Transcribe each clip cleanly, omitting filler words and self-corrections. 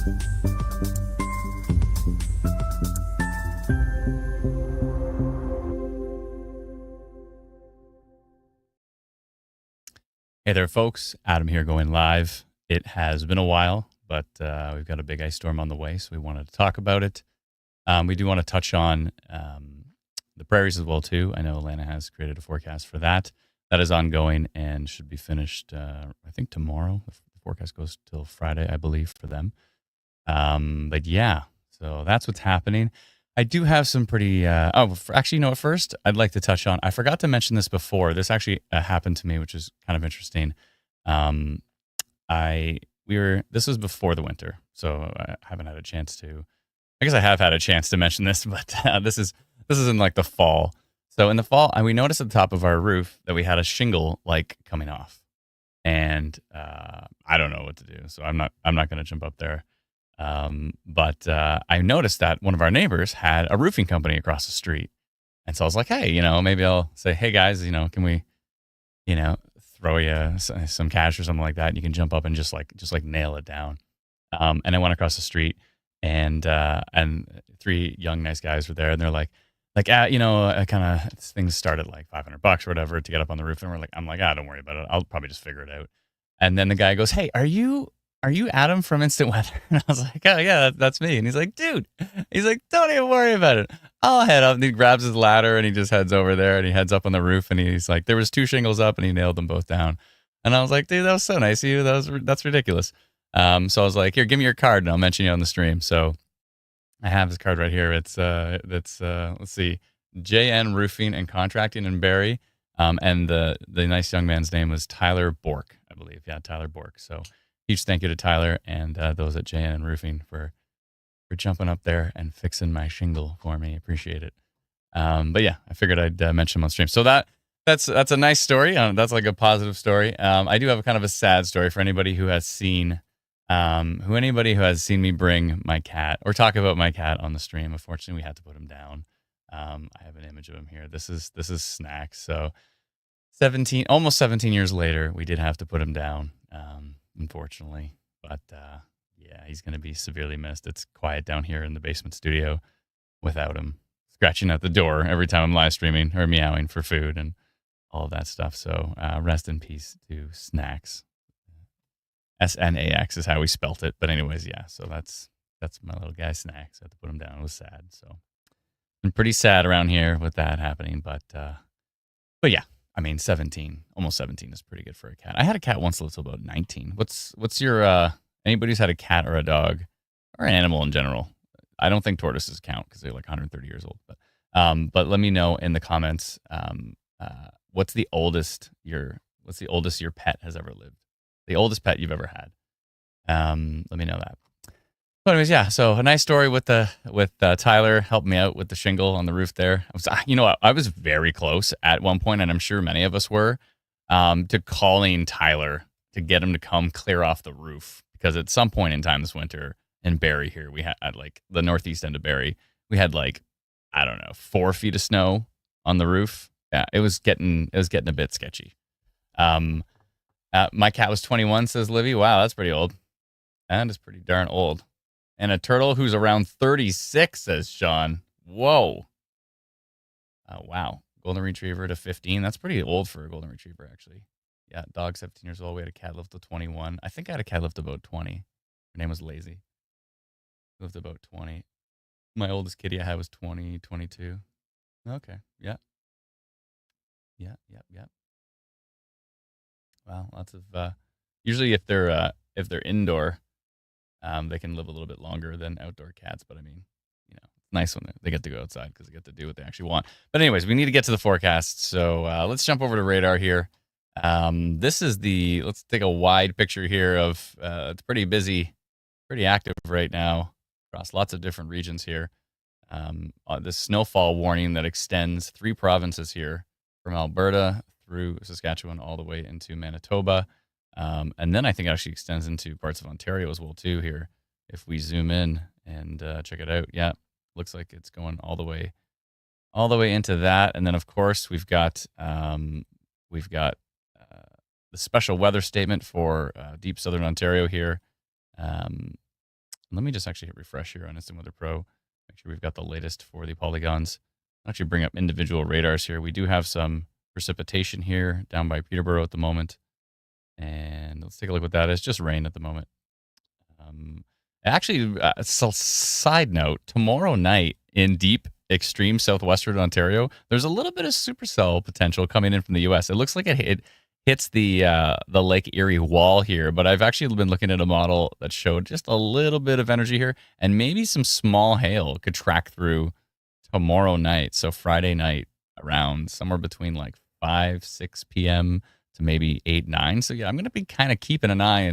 Hey there, folks. Adam here going live. It has been a while, but we've got a big ice storm on the way, so we wanted to talk about it. We do want to touch on the prairies as well, too. I know Alana has created a forecast for that. That is ongoing and should be finished, I think, tomorrow. The forecast goes till Friday, I believe, for them. But yeah, so that's what's happening. I do have some pretty, actually, you know what, first, I'd like to touch on, I forgot to mention this before. This actually happened to me, which is kind of interesting. This was before the winter, so I haven't had a chance to, I guess I have had a chance to mention this, but this is in like the fall. So in the fall, we noticed at the top of our roof that we had a shingle like coming off, and I don't know what to do. So I'm not going to jump up there. But I noticed that one of our neighbors had a roofing company across the street. And so I was like, hey, maybe I'll say, hey guys, can we, throw you some cash or something like that? And you can jump up and just like nail it down. And I went across the street and three young, nice guys were there and they're like, things started like $500 or whatever to get up on the roof. And I'm like, don't worry about it. I'll probably just figure it out. And then the guy goes, hey, are you Adam from Instant Weather? And I was like, oh, yeah, that's me. And he's like, dude, don't even worry about it. I'll head up. And he grabs his ladder and he just heads over there and he heads up on the roof. And he's like, there was 2 shingles up and he nailed them both down. And I was like, dude, that was so nice of you. That's ridiculous. So I was like, here, give me your card and I'll mention you on the stream. So I have his card right here. It's let's see, JN Roofing and Contracting in Barrie. And the nice young man's name was Tyler Bork, I believe. Yeah, Tyler Bork. So huge thank you to Tyler and those at JN Roofing for jumping up there and fixing my shingle for me. Appreciate it. But yeah, I figured I'd mention them on stream. So that's a nice story. That's like a positive story. I do have a kind of a sad story for anybody who has seen me bring my cat or talk about my cat on the stream. Unfortunately, we had to put him down. I have an image of him here. This is Snack. So almost 17 years later, we did have to put him down. Unfortunately, but yeah, he's going to be severely missed. It's quiet down here in the basement studio without him scratching at the door every time I'm live streaming or meowing for food and all of that stuff. So rest in peace to Snacks. SNAX is how we spelt it. But anyways, yeah, so that's my little guy Snacks. I had to put him down. It was sad. So been pretty sad around here with that happening, but yeah. I mean, almost 17 is pretty good for a cat. I had a cat once lived till about 19. What's your, anybody who's had a cat or a dog or an animal in general? I don't think tortoises count because they're like 130 years old, but let me know in the comments, what's the oldest your pet has ever lived? The oldest pet you've ever had. Let me know that. But anyways, yeah. So a nice story with Tyler helping me out with the shingle on the roof there. I was very close at one point, and I'm sure many of us were, to calling Tyler to get him to come clear off the roof because at some point in time this winter in Barrie here, we had like the northeast end of Barrie, we had like 4 feet of snow on the roof. Yeah, it was getting a bit sketchy. My cat was 21, says Livy. Wow, that's pretty old. And it's pretty darn old. And a turtle who's around 36, says Sean. Whoa. Wow. Golden Retriever to 15. That's pretty old for a Golden Retriever, actually. Yeah, dog 17 years old. We had a cat live to 21. I think I had a cat live to about 20. Her name was Lazy. Lived about 20. My oldest kitty I had was 20, 22. Okay. Yeah. Yeah. Wow. Lots of, usually if they're indoor, they can live a little bit longer than outdoor cats, but I mean, it's nice when they get to go outside because they get to do what they actually want. But anyways, we need to get to the forecast. So let's jump over to radar here. Let's take a wide picture here of, it's pretty busy, pretty active right now across lots of different regions here. This snowfall warning that extends 3 provinces here from Alberta through Saskatchewan all the way into Manitoba. And then I think it actually extends into parts of Ontario as well too here. If we zoom in and check it out, yeah, looks like it's going all the way into that. And then of course we've got the special weather statement for deep southern Ontario here. Let me just actually hit refresh here on Instant Weather Pro. Make sure we've got the latest for the polygons. I'll actually bring up individual radars here. We do have some precipitation here down by Peterborough at the moment. And let's take a look what that is. Just rain at the moment. Actually, so side note, tomorrow night in deep, extreme southwestern Ontario, there's a little bit of supercell potential coming in from the U.S. It looks like it hits the Lake Erie wall here, but I've actually been looking at a model that showed just a little bit of energy here, and maybe some small hail could track through tomorrow night. So Friday night around somewhere between like 5, 6 p.m. to maybe 8, 9. So yeah, I'm going to be kind of keeping an eye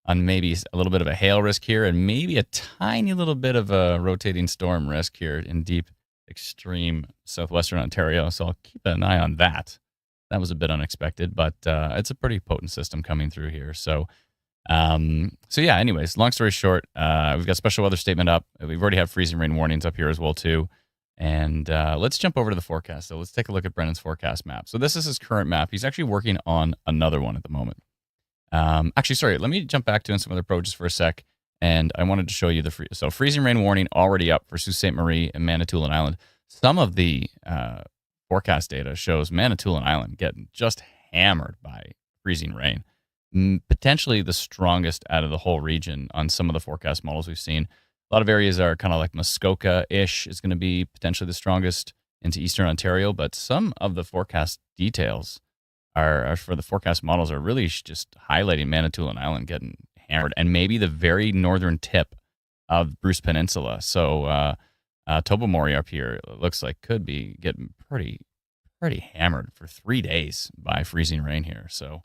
on maybe a little bit of a hail risk here and maybe a tiny little bit of a rotating storm risk here in deep, extreme southwestern Ontario. So I'll keep an eye on that. That was a bit unexpected, but it's a pretty potent system coming through here. So yeah, anyways, long story short, we've got special weather statement up. We've already had freezing rain warnings up here as well, too. And let's jump over to the forecast. So let's take a look at Brennan's forecast map. So this is his current map. He's actually working on another one at the moment. Actually, sorry, let me jump back to Instant Weather Pro just for a sec. And I wanted to show you so freezing rain warning already up for Sault Ste. Marie and Manitoulin Island. Some of the forecast data shows Manitoulin Island getting just hammered by freezing rain. Potentially the strongest out of the whole region on some of the forecast models we've seen. A lot of areas are kind of like Muskoka-ish is going to be potentially the strongest into eastern Ontario, but some of the forecast details are for the forecast models are really just highlighting Manitoulin Island getting hammered, and maybe the very northern tip of Bruce Peninsula. So Tobermory up here looks like could be getting pretty hammered for 3 days by freezing rain here. So,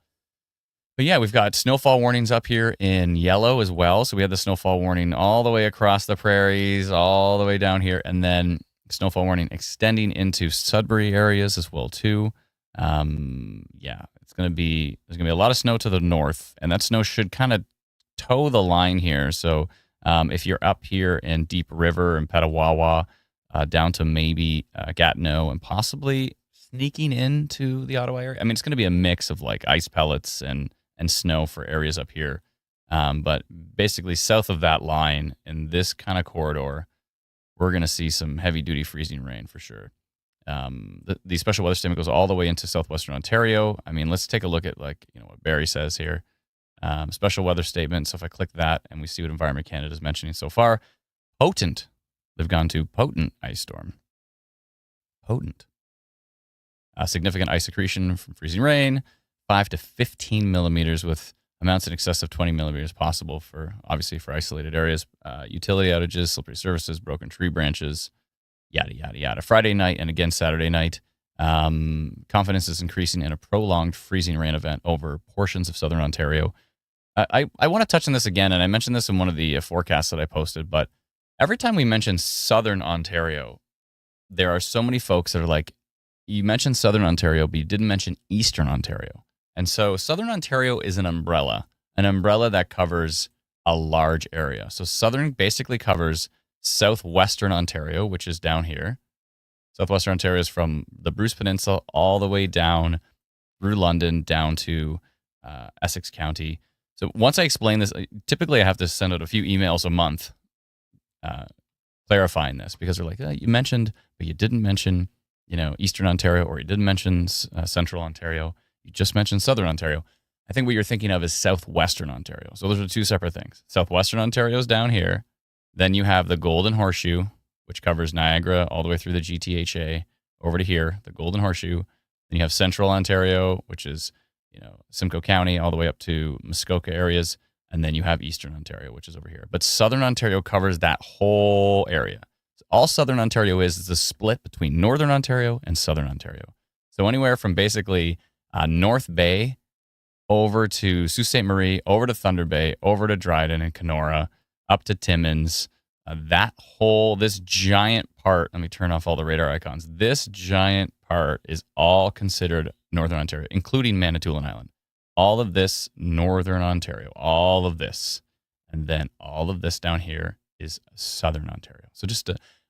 but yeah, we've got snowfall warnings up here in yellow as well. So we had the snowfall warning all the way across the prairies, all the way down here, and then snowfall warning extending into Sudbury areas as well too. Yeah, there's gonna be a lot of snow to the north, and that snow should kind of toe the line here. So if you're up here in Deep River and Petawawa, down to maybe Gatineau and possibly sneaking into the Ottawa area. I mean, it's going to be a mix of like ice pellets and snow for areas up here. But basically south of that line in this kind of corridor, we're going to see some heavy duty freezing rain for sure. The special weather statement goes all the way into southwestern Ontario. I mean, let's take a look at what Barry says here. Special weather statement. So if I click that and we see what Environment Canada is mentioning so far, potent. They've gone to potent ice storm. Potent. Significant ice accretion from freezing rain, 5 to 15 millimeters with amounts in excess of 20 millimeters possible obviously for isolated areas. Utility outages, slippery surfaces, broken tree branches, yada, yada, yada. Friday night and again Saturday night. Confidence is increasing in a prolonged freezing rain event over portions of southern Ontario. I want to touch on this again, and I mentioned this in one of the forecasts that I posted, but every time we mention southern Ontario, there are so many folks that are like, you mentioned southern Ontario, but you didn't mention eastern Ontario. And so southern Ontario is an umbrella that covers a large area. So southern basically covers southwestern Ontario, which is down here. Southwestern Ontario is from the Bruce Peninsula all the way down through London, down to Essex County. So once I explain this, typically I have to send out a few emails a month clarifying this, because they're like, you mentioned, but you didn't mention, Eastern Ontario, or you didn't mention Central Ontario. You just mentioned Southern Ontario. I think what you're thinking of is Southwestern Ontario. So those are two separate things. Southwestern Ontario is down here. Then you have the Golden Horseshoe, which covers Niagara all the way through the GTHA over to here, the Golden Horseshoe. Then you have Central Ontario, which is, Simcoe County all the way up to Muskoka areas. And then you have Eastern Ontario, which is over here. But Southern Ontario covers that whole area. So all Southern Ontario is the split between Northern Ontario and Southern Ontario. So anywhere from basically North Bay over to Sault Ste. Marie, over to Thunder Bay, over to Dryden and Kenora, up to Timmins, this giant part, let me turn off all the radar icons. This giant part is all considered Northern Ontario, including Manitoulin Island. All of this, Northern Ontario, all of this. And then all of this down here is Southern Ontario. So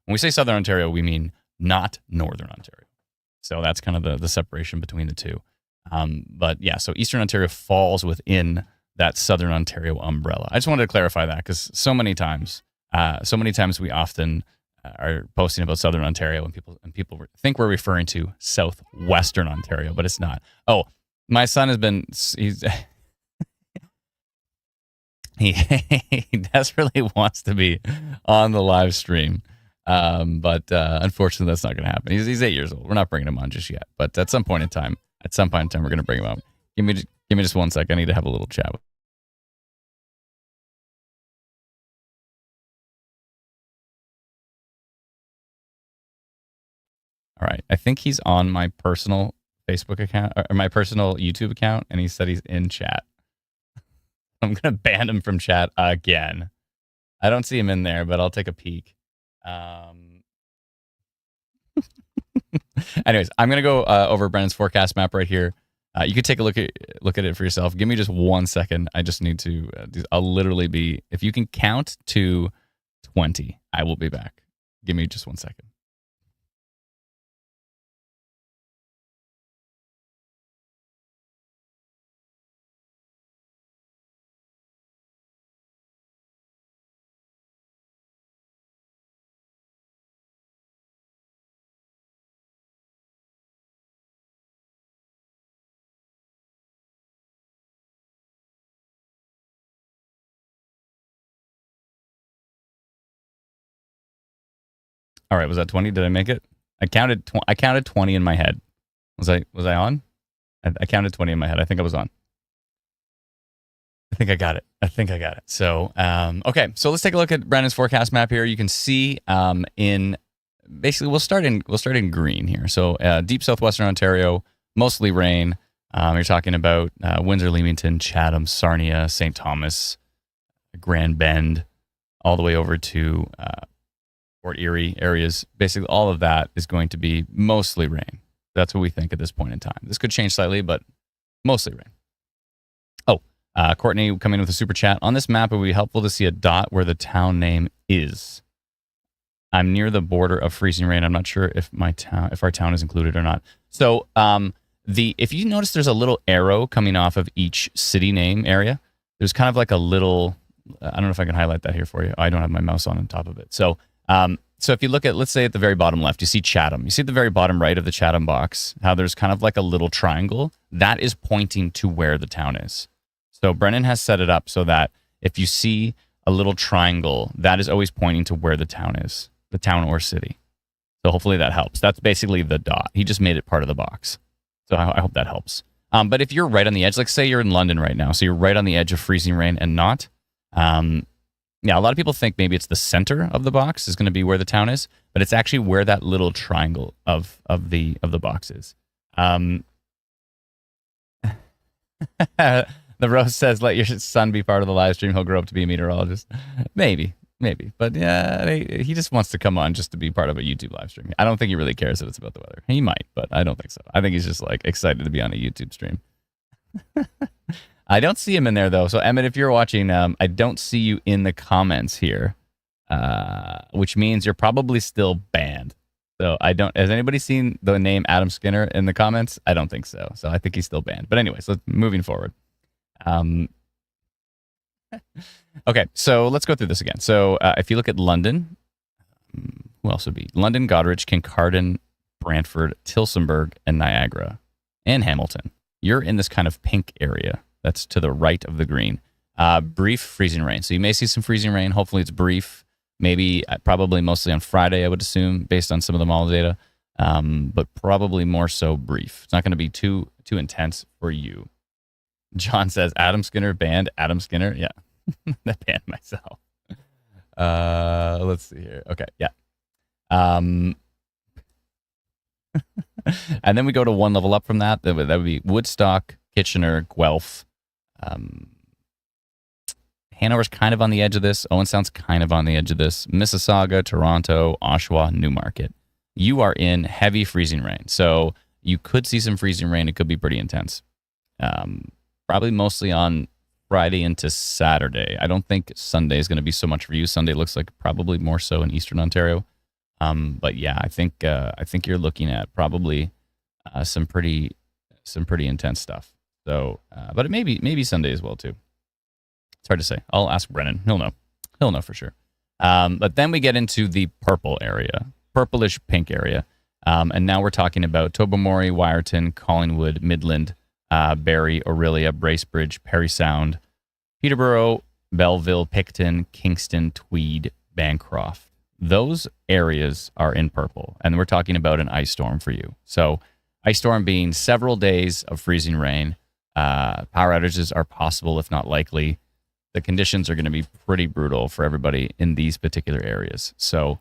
when we say Southern Ontario, we mean not Northern Ontario. So that's kind of the separation between the two. But yeah, so Eastern Ontario falls within that Southern Ontario umbrella. I just wanted to clarify that because so many times we often are posting about Southern Ontario and people think we're referring to Southwestern Ontario, but it's not. Oh, my son has been he desperately wants to be on the live stream. But unfortunately, that's not going to happen. He's 8 years old. We're not bringing him on just yet. But at some point in time, we're going to bring him on. Give me just 1 sec. I need to have a little chat with. All right. I think he's on my personal Facebook account or my personal YouTube account, and he said he's in chat. I'm going to ban him from chat again. I don't see him in there, but I'll take a peek. Anyways, I'm going to go over Brennan's forecast map right here. You could take a look at it for yourself. Give me just 1 second. I just need to, I'll literally be, if you can count to 20, I will be back. Give me just 1 second. All right, was that 20? Did I make it? I counted 20 in my head. Was I on? I counted 20 in my head. I think I was on. I think I got it. So, okay. So let's take a look at Brandon's forecast map here. You can see in basically we'll start in green here. So deep southwestern Ontario, mostly rain. You're talking about Windsor, Leamington, Chatham, Sarnia, St. Thomas, Grand Bend, all the way over to Fort Erie areas. Basically, all of that is going to be mostly rain. That's what we think at this point in time. This could change slightly, but mostly rain. Oh, Courtney coming with a super chat. On this map, it would be helpful to see a dot where the town name is. I'm near the border of freezing rain. I'm not sure if our town is included or not. So, if you notice, there's a little arrow coming off of each city name area. There's kind of like a little. I don't know if I can highlight that here for you. I don't have my mouse on top of it. So if you look at, let's say at the very bottom left, you see Chatham. You see at the very bottom right of the Chatham box, how there's kind of like a little triangle. That is pointing to where the town is. So Brennan has set it up so that if you see a little triangle, that is always pointing to where the town is, the town or city. So hopefully that helps. That's basically the dot. He just made it part of the box. So I hope that helps. But if you're right on the edge, like say you're in London right now, so you're right on the edge of freezing rain and not, yeah, a lot of people think maybe it's the center of the box is going to be where the town is, but it's actually where that little triangle of the box is. The Rose says, "Let your son be part of the live stream. He'll grow up to be a meteorologist." Maybe, but yeah, he just wants to come on just to be part of a YouTube live stream. I don't think he really cares that it's about the weather. He might, but I don't think so. I think he's just like excited to be on a YouTube stream. I don't see him in there though. So Emmett, if you're watching, I don't see you in the comments here, which means you're probably still banned. So has anybody seen the name Adam Skinner in the comments? I don't think so. So I think he's still banned. But anyways, moving forward. Okay, so let's go through this again. So if you look at London, who else would be? London, Goderich, Kincardine, Brantford, Tillsonburg, and Niagara, and Hamilton. You're in this kind of pink area. That's to the right of the green. Brief freezing rain. So you may see some freezing rain. Hopefully it's brief. Maybe, probably mostly on Friday, I would assume, based on some of the model data. But probably more so brief. It's not going to be too intense for you. John says, Adam Skinner banned. Adam Skinner? Yeah. I banned myself. Let's see here. Okay, yeah. And then we go to one level up from that. That would be Woodstock, Kitchener, Guelph. Hanover's kind of on the edge of this. Owen Sound's kind of on the edge of this. Mississauga, Toronto, Oshawa, Newmarket. You are in heavy freezing rain. So you could see some freezing rain. It could be pretty intense. Probably mostly on Friday into Saturday. I don't think Sunday is going to be so much for you. Sunday looks like probably more so in Eastern Ontario. But yeah, I think you're looking at probably some pretty intense stuff. So, but it maybe Sunday as well too. It's hard to say. I'll ask Brennan. He'll know. He'll know for sure. But then we get into the purple area, purplish pink area. And now we're talking about Tobermory, Wyerton, Collingwood, Midland, Barrie, Orillia, Bracebridge, Parry Sound, Peterborough, Belleville, Picton, Kingston, Tweed, Bancroft. Those areas are in purple, and we're talking about an ice storm for you. So ice storm being several days of freezing rain. Power outages are possible, if not likely. The conditions are going to be pretty brutal for everybody in these particular areas. So,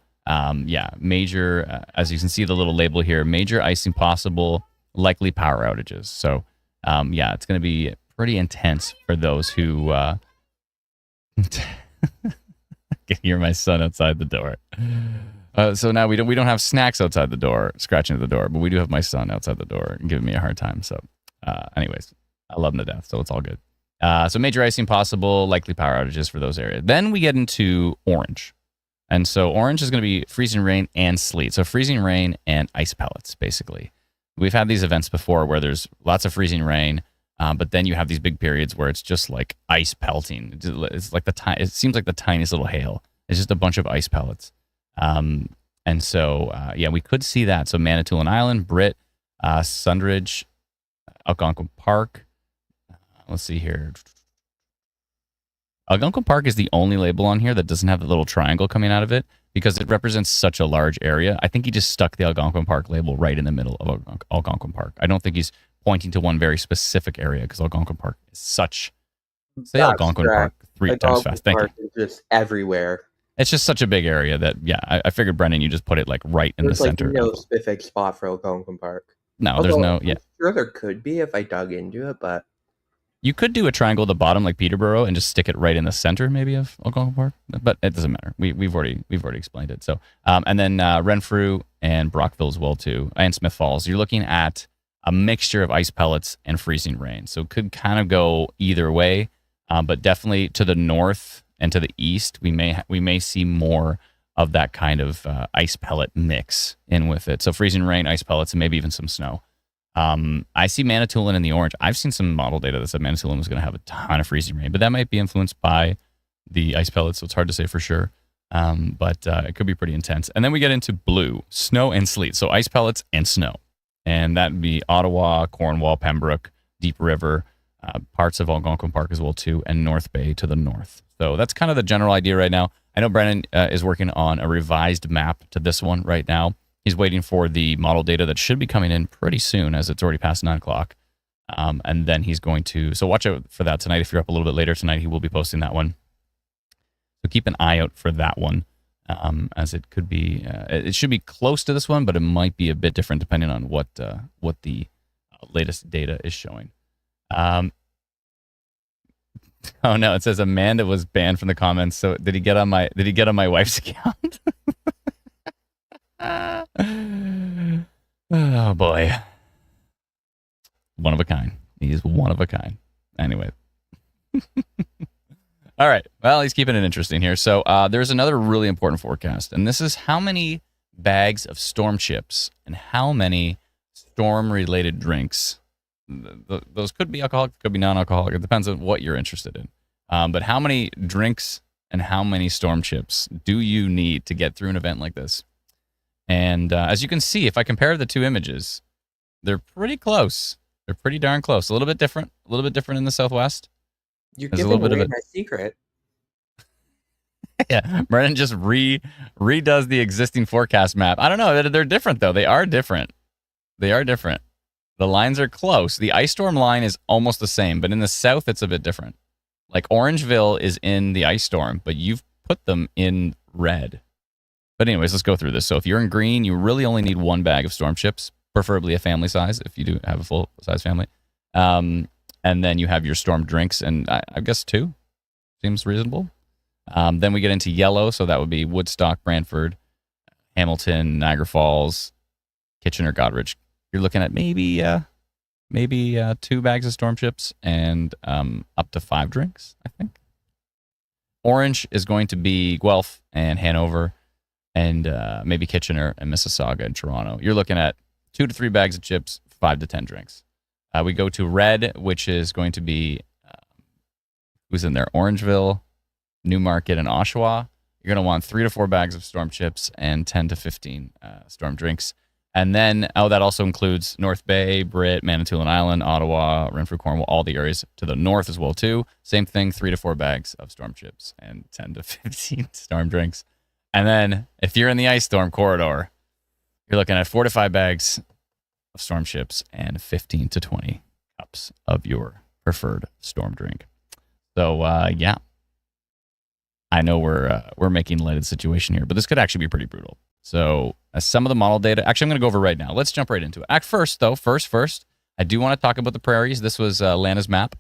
major, as you can see the little label here, major icing possible, likely power outages. So, it's going to be pretty intense for those who... I can hear my son outside the door. So now we don't have snacks outside the door, scratching at the door, but we do have my son outside the door and giving me a hard time. So, anyways, I love him to death, so it's all good. So major icing possible, likely power outages for those areas. Then we get into orange. And so orange is going to be freezing rain and sleet. So freezing rain and ice pellets, basically. We've had these events before where there's lots of freezing rain, but then you have these big periods where it's just like ice pelting. It's like it seems like the tiniest little hail. It's just a bunch of ice pellets. And so, we could see that. So Manitoulin Island, Britt, Sundridge, Algonquin Park. Let's see here. Algonquin Park is the only label on here that doesn't have the little triangle coming out of it because it represents such a large area. I think he just stuck the Algonquin Park label right in the middle of Algonquin Park. I don't think he's pointing to one very specific area because Algonquin Park is such... Say Algonquin Park 3 times fast. Thank you. Is just everywhere. It's just such a big area that, I figured, Brendan, you just put it like right in the center. There's no specific spot for Algonquin Park. No, there's no... I'm sure there could be if I dug into it, but... You could do a triangle at the bottom like Peterborough and just stick it right in the center, maybe, of Algonquin Park, but it doesn't matter. We've already explained it. So, and then Renfrew and Brockville as well too, and Smith Falls. You're looking at a mixture of ice pellets and freezing rain, so it could kind of go either way. But definitely to the north and to the east, we may see more of that kind of ice pellet mix in with it. So freezing rain, ice pellets, and maybe even some snow. I see Manitoulin in the orange. I've seen some model data that said Manitoulin was going to have a ton of freezing rain, but that might be influenced by the ice pellets, so it's hard to say for sure. But it could be pretty intense. And then we get into blue, snow and sleet. So ice pellets and snow. And that would be Ottawa, Cornwall, Pembroke, Deep River, parts of Algonquin Park as well too, and North Bay to the north. So that's kind of the general idea right now. I know Brennan is working on a revised map to this one right now. He's waiting for the model data that should be coming in pretty soon as it's already past 9 o'clock. And then he's going to... So watch out for that tonight. If you're up a little bit later tonight, he will be posting that one. So keep an eye out for that one, as it could be... it should be close to this one, but it might be a bit different depending on what the latest data is showing. Oh no, it says Amanda was banned from the comments. So did he get on my wife's account? Oh boy. One of a kind. He is one of a kind. Anyway. All right. Well, he's keeping it interesting here. So there's another really important forecast, and this is how many bags of storm chips and how many storm-related drinks. Those could be alcoholic, could be non-alcoholic. It depends on what you're interested in. But how many drinks and how many storm chips do you need to get through an event like this? And as you can see, if I compare the two images, they're pretty close. They're pretty darn close. A little bit different in the Southwest. You're giving away my secret. Yeah, Brennan just redoes the existing forecast map. I don't know. They're different, though. They are different. The lines are close. The ice storm line is almost the same, but in the south, it's a bit different. Like Orangeville is in the ice storm, but you've put them in red. But anyways, let's go through this. So if you're in green, you really only need one bag of storm chips, preferably a family size if you do have a full-size family. And then you have your storm drinks, and I guess 2 seems reasonable. Then we get into yellow, so that would be Woodstock, Brantford, Hamilton, Niagara Falls, Kitchener, Goderich. You're looking at maybe 2 bags of storm chips and up to 5 drinks, I think. Orange is going to be Guelph and Hanover, and maybe Kitchener and Mississauga and Toronto. You're looking at 2 to 3 bags of chips, 5 to 10 drinks. We go to red, which is going to be who's in there? Orangeville, Newmarket, and Oshawa. You're going to want 3 to 4 bags of storm chips and 10 to 15 storm drinks. And then, that also includes North Bay, Britt, Manitoulin Island, Ottawa, Renfrew, Cornwall, all the areas to the north as well, too. Same thing, 3 to 4 bags of storm chips and 10 to 15 storm drinks. And then, if you're in the ice storm corridor, you're looking at 4 to 5 bags of storm chips and 15 to 20 cups of your preferred storm drink. So, yeah. I know we're making light of the situation here, but this could actually be pretty brutal. So some of the model data, actually, I'm going to go over right now. Let's jump right into it. First, I do want to talk about the prairies. This was Lana's map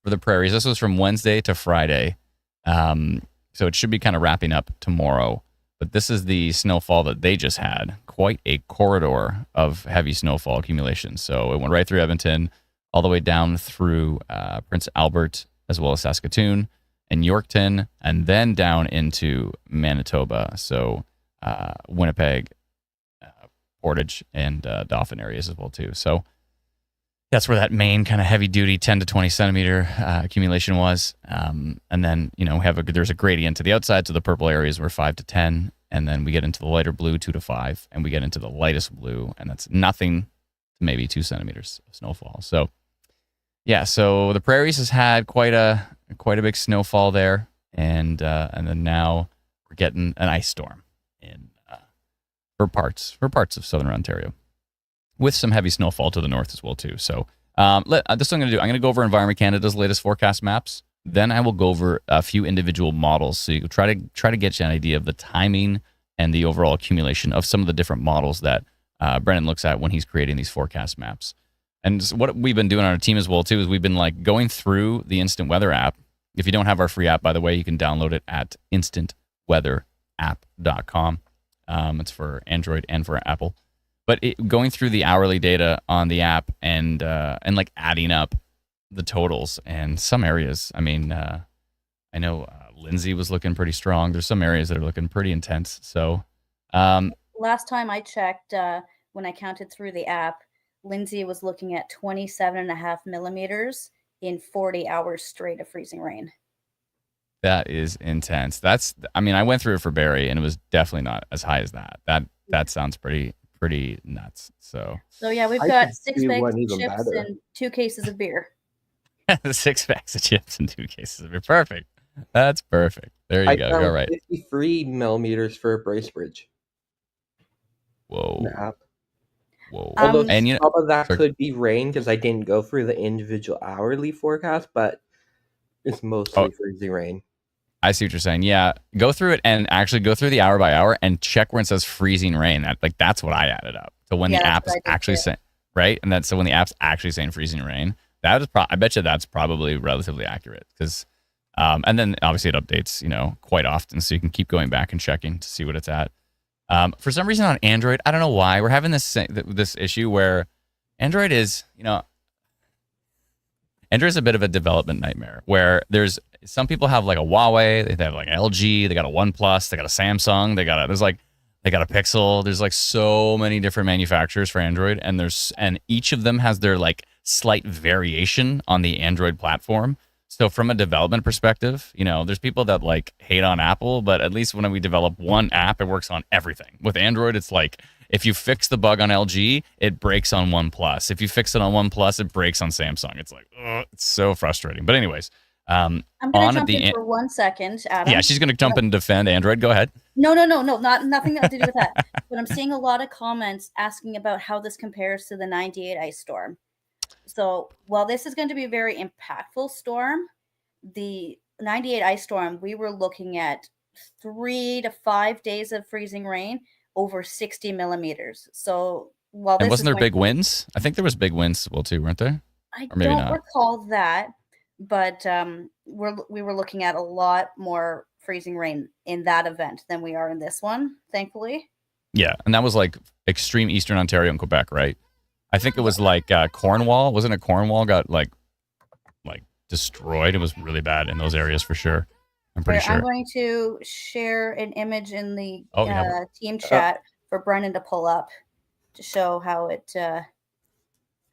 for the prairies. This was from Wednesday to Friday. So it should be kind of wrapping up tomorrow. But this is the snowfall that they just had. Quite a corridor of heavy snowfall accumulation. So it went right through Edmonton, all the way down through Prince Albert, as well as Saskatoon and Yorkton, and then down into Manitoba. So Winnipeg, Portage, and Dauphin areas as well too. So that's where that main kind of heavy duty 10 to 20 centimeter accumulation was. And then, there's a gradient to the outside. So the purple areas were 5 to 10. And then we get into the lighter blue, 2 to 5. And we get into the lightest blue, and that's nothing to maybe 2 centimeters of snowfall. So yeah, so the prairies has had quite a big snowfall there. And then now we're getting an ice storm for parts of southern Ontario, with some heavy snowfall to the north as well too. So this is what I'm going to do. I'm going to go over Environment Canada's latest forecast maps. Then I will go over a few individual models, so you can try to get you an idea of the timing and the overall accumulation of some of the different models that Brennan looks at when he's creating these forecast maps. And what we've been doing on our team as well too is we've been going through the Instant Weather app. If you don't have our free app, by the way, you can download it at instantweatherapp.com. It's for Android and for Apple. But going through the hourly data on the app and adding up the totals, and some areas, I know Lindsay was looking pretty strong. There's some areas that are looking pretty intense. So last time I checked, when I counted through the app, Lindsay was looking at 27.5 millimeters in 40 hours straight of freezing rain. That is intense. I went through it for Barrie, and it was definitely not as high as that. That sounds pretty nuts. So yeah, we've got 6 bags of chips and 2 cases of beer. 6 bags of chips and 2 cases of beer. Perfect. That's perfect. There you go. All right. 53 millimeters for Bracebridge. Whoa. Map. Whoa. Although some of that could be rain, because I didn't go through the individual hourly forecast, but it's mostly freezing rain. I see what you're saying. Yeah, go through it and actually go through the hour by hour and check where it says freezing rain. That's what I added up. So when the app is actually saying, right, and so when the app's actually saying freezing rain, that is I bet you that's probably relatively accurate, because and then obviously it updates quite often, so you can keep going back and checking to see what it's at. For some reason on Android, I don't know why, we're having this issue where Android is a bit of a development nightmare, where there's some people have a Huawei, they have LG, they got a OnePlus, they got a Samsung, they got a Pixel. There's so many different manufacturers for Android, and each of them has their slight variation on the Android platform. So from a development perspective, there's people that hate on Apple, but at least when we develop one app, it works on everything. With Android, it's if you fix the bug on LG, it breaks on OnePlus. If you fix it on OnePlus, it breaks on Samsung. It's it's so frustrating. But anyways, I'm going to jump in for 1 second, Adam. Yeah, she's going to jump in and defend Android. Go ahead. No, nothing to do with that. But I'm seeing a lot of comments asking about how this compares to the 98 ice storm. So while this is going to be a very impactful storm, the 98 ice storm, we were looking at 3 to 5 days of freezing rain over 60 millimeters. So while wasn't there big winds? I think there was big winds as well too, weren't there? I don't recall that, but we were looking at a lot more freezing rain in that event than we are in this one, thankfully. Yeah, and that was extreme Eastern Ontario and Quebec, right? I think it was Cornwall. Wasn't it Cornwall got destroyed? It was really bad in those areas for sure. I'm pretty sure. I'm going to share an image in the team chat for Brennan to pull up to show how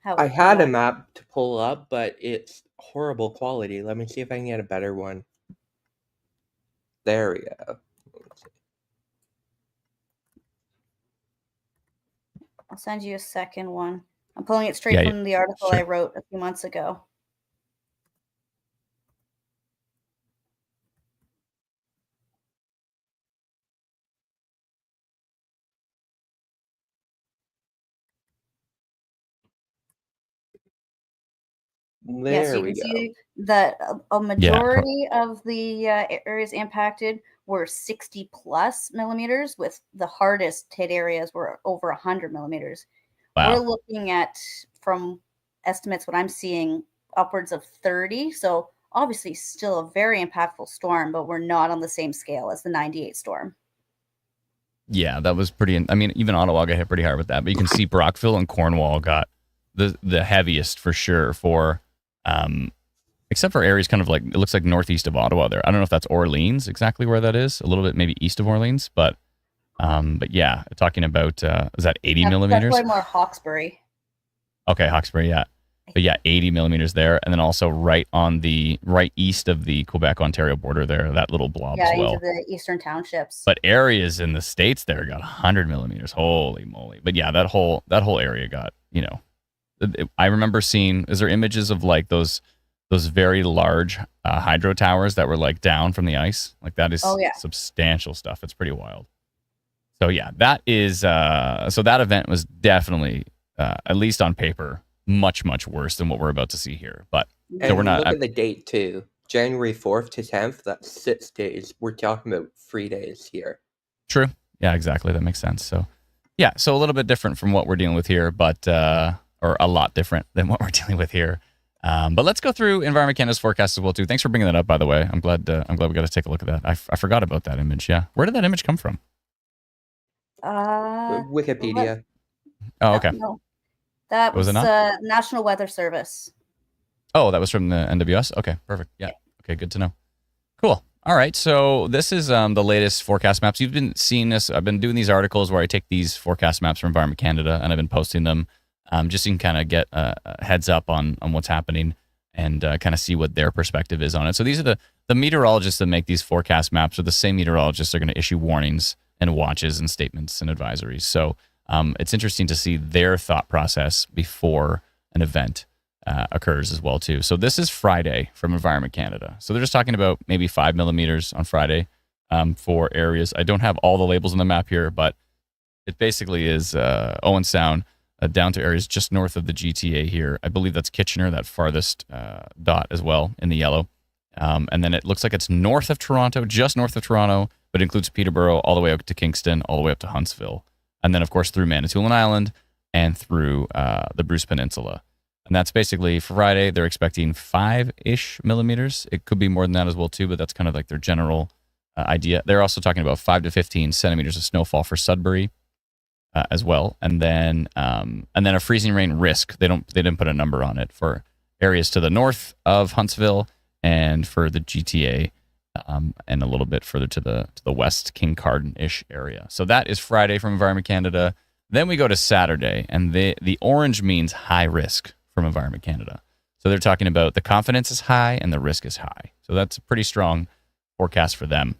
I had a map to pull up, but it's horrible quality. Let me see if I can get a better one. There we go. I'll send you a second one. I'm pulling it straight from the article I wrote a few months ago. There we you can go. see that a majority of the areas impacted were 60 plus millimeters, with the hardest hit areas were over 100 millimeters. Wow. We're looking at, from estimates, what I'm seeing, upwards of 30. So obviously still a very impactful storm, but we're not on the same scale as the 98 storm. Yeah, that was pretty. I mean, even Ottawa got hit pretty hard with that, but you can see Brockville and Cornwall got the heaviest for sure. Except for areas kind of like, it looks like northeast of Ottawa there. I don't know if that's Orleans, exactly where that is. A little bit maybe east of Orleans, but yeah, talking about is that 80 millimeters? That's more Hawkesbury. Okay, Hawkesbury, yeah. But yeah, 80 millimeters there, and then also right east of the Quebec-Ontario border there, that little blob as well. Into the eastern townships. But areas in the States there got 100 millimeters. Holy moly! But yeah, that whole area got, I remember seeing. Is there images of like those very large hydro towers that were like down from the ice? Like that is substantial stuff. It's pretty wild. So yeah, that is. So that event was definitely, at least on paper, much worse than what we're about to see here. But so we're not. Look at the date too. January 4th to 10th. That's 6 days. We're talking about 3 days here. True. Yeah, exactly. That makes sense. So yeah, so a little bit different from what we're dealing with here, but or a lot different than what we're dealing with here. But let's go through Environment Canada's forecast as well too. Thanks for bringing that up, by the way. I'm glad we got to take a look at that. I forgot about that image. Yeah, where did that image come from? Wikipedia. Oh, okay. No. That was National Weather Service. Oh, that was from the NWS? Okay, perfect. Yeah. Okay, good to know. Cool. All right, so this is the latest forecast maps. You've been seeing this. I've been doing these articles where I take these forecast maps from Environment Canada, and I've been posting them just so you can kind of get a heads up on what's happening and kind of see what their perspective is on it. So these are the meteorologists that make these forecast maps, are the same meteorologists that are going to issue warnings and watches and statements and advisories. So it's interesting to see their thought process before an event occurs as well too. So this is Friday from Environment Canada. So they're just talking about maybe 5 millimeters on Friday for areas. I don't have all the labels on the map here, but it basically is Owen Sound down to areas just north of the GTA here. I believe that's Kitchener, that farthest dot as well in the yellow. And then it looks like it's north of Toronto, just north of Toronto, but includes Peterborough all the way up to Kingston, all the way up to Huntsville. And then, of course, through Manitoulin Island and through the Bruce Peninsula. And that's basically Friday. They're expecting 5-ish millimeters. It could be more than that as well, too, but that's kind of like their general idea. They're also talking about 5 to 15 centimeters of snowfall for Sudbury as well. And then a freezing rain risk. They didn't put a number on it for areas to the north of Huntsville and for the GTA and a little bit further to the west, Kincardine-ish area. So that is Friday from Environment Canada. Then we go to Saturday, and the orange means high risk from Environment Canada. So they're talking about the confidence is high and the risk is high. So that's a pretty strong forecast for them.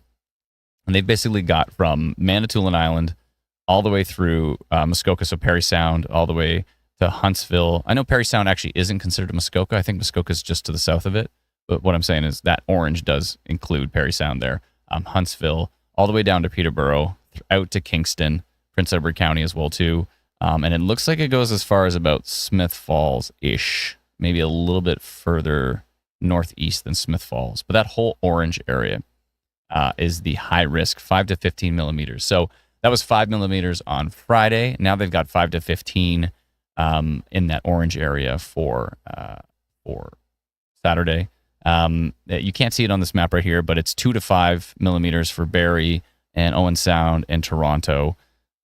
And they've basically got from Manitoulin Island all the way through Muskoka, so Parry Sound, all the way to Huntsville. I know Parry Sound actually isn't considered Muskoka. I think Muskoka is just to the south of it. But what I'm saying is that orange does include Parry Sound there. Huntsville, all the way down to Peterborough, out to Kingston, Prince Edward County as well, too. And it looks like it goes as far as about Smith Falls-ish, maybe a little bit further northeast than Smith Falls. But that whole orange area is the high risk, 5 to 15 millimeters. So that was 5 millimeters on Friday. Now they've got 5 to 15 in that orange area for Saturday. You can't see it on this map right here, but it's 2 to 5 millimeters for Barrie and Owen Sound and Toronto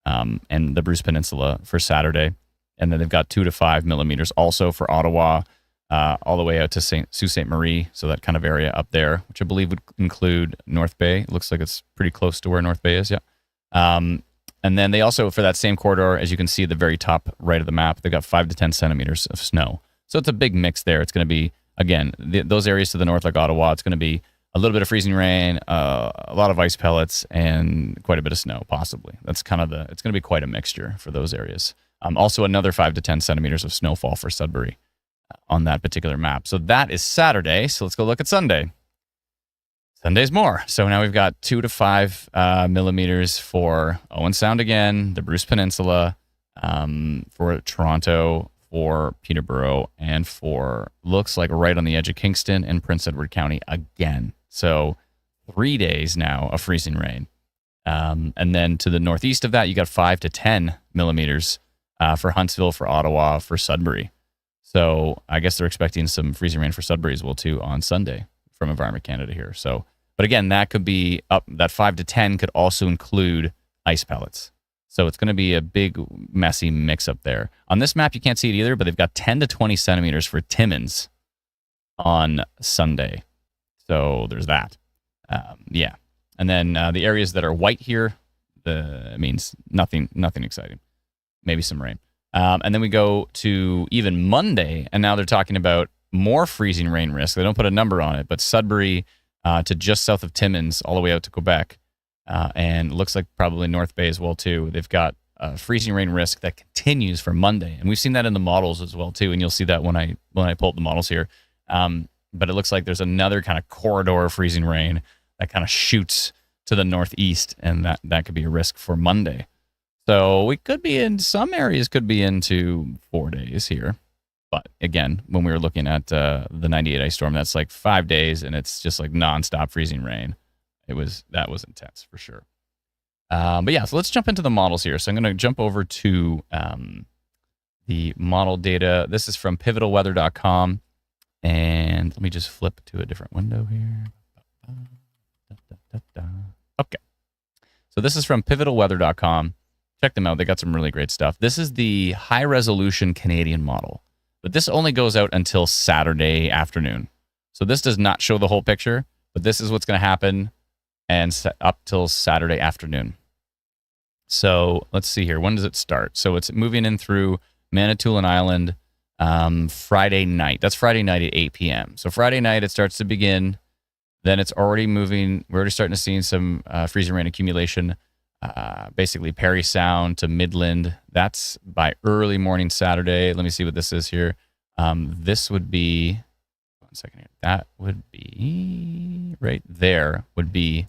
and the Bruce Peninsula for Saturday. And then they've got 2 to 5 millimeters also for Ottawa, all the way out to Sault Ste. Marie. So that kind of area up there, which I believe would include North Bay. It looks like it's pretty close to where North Bay is. Yeah. And then they also, for that same corridor, as you can see at the very top right of the map, they got 5 to 10 centimeters of snow. So it's a big mix there. It's going to be, again, those areas to the north, like Ottawa, it's going to be a little bit of freezing rain, a lot of ice pellets, and quite a bit of snow, possibly. That's kind of it's going to be quite a mixture for those areas. Also, another 5 to 10 centimeters of snowfall for Sudbury on that particular map. So that is Saturday. So let's go look at Sunday. Sunday's more. So now we've got 2 to 5 millimeters for Owen Sound again, the Bruce Peninsula, for Toronto, for Peterborough, and for, looks like right on the edge of Kingston and Prince Edward County again. So 3 days now of freezing rain. And then to the northeast of that, you got 5 to 10 millimeters for Huntsville, for Ottawa, for Sudbury. So I guess they're expecting some freezing rain for Sudbury as well, too, on Sunday from Environment Canada here. So, but again, that could be up, that 5 to 10 could also include ice pellets. So it's going to be a big, messy mix up there. On this map, you can't see it either, but they've got 10 to 20 centimeters for Timmins on Sunday. So there's that. Yeah. And then the areas that are white here, it means nothing exciting. Maybe some rain. And then we go to even Monday, and now they're talking about more freezing rain risk. They don't put a number on it, but Sudbury to just south of Timmins, all the way out to Quebec, and it looks like probably North Bay as well too. They've got freezing rain risk that continues for Monday, and we've seen that in the models as well too. And you'll see that when I pull up the models here. But it looks like there's another kind of corridor of freezing rain that kind of shoots to the northeast, and that could be a risk for Monday. So we could be in some areas, could be into 4 days here. But again, when we were looking at the 98 ice storm, that's like 5 days, and it's just like nonstop freezing rain. That was intense for sure. But yeah, so let's jump into the models here. So I'm going to jump over to the model data. This is from pivotalweather.com. And let me just flip to a different window here. Okay. So this is from pivotalweather.com. Check them out. They got some really great stuff. This is the high-resolution Canadian model. But this only goes out until Saturday afternoon. So this does not show the whole picture, but this is what's going to happen and up till Saturday afternoon. So let's see here. When does it start? So it's moving in through Manitoulin Island Friday night. That's Friday night at 8 p.m. So Friday night it starts to begin. Then it's already moving. We're already starting to see some freezing rain accumulation. Basically Prairie Sound to Midland. That's by early morning Saturday. Let me see what this is here. This would be, one second here. That would be right there would be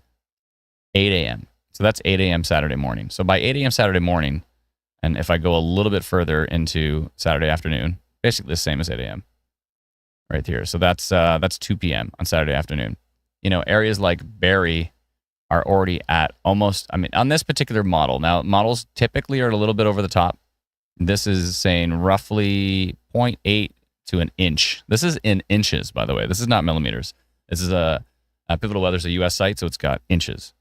8 a.m. So that's 8 a.m. Saturday morning. So by 8 a.m. Saturday morning, and if I go a little bit further into Saturday afternoon, basically the same as 8 a.m. right here. So that's 2 p.m. on Saturday afternoon. You know, areas like Barrie are already at almost, I mean, on this particular model. Now, models typically are a little bit over the top. This is saying roughly 0.8 to an inch. This is in inches, by the way. This is not millimeters. This is Pivotal Weather's a U.S. site, so it's got inches.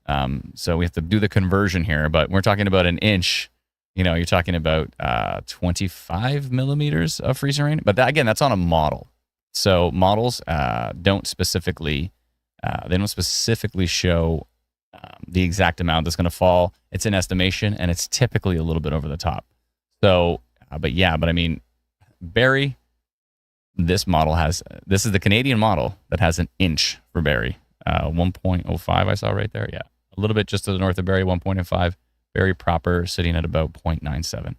So we have to do the conversion here, but we're talking about an inch. You know, you're talking about 25 millimeters of freezing rain. But that, again, that's on a model. So models don't specifically show the exact amount that's going to fall. It's an estimation, and it's typically a little bit over the top. So, but I mean, Barrie, this is the Canadian model that has an inch for Barrie. 1.05 I saw right there. Yeah, a little bit just to the north of Barrie, 1.05. Barrie proper sitting at about 0.97.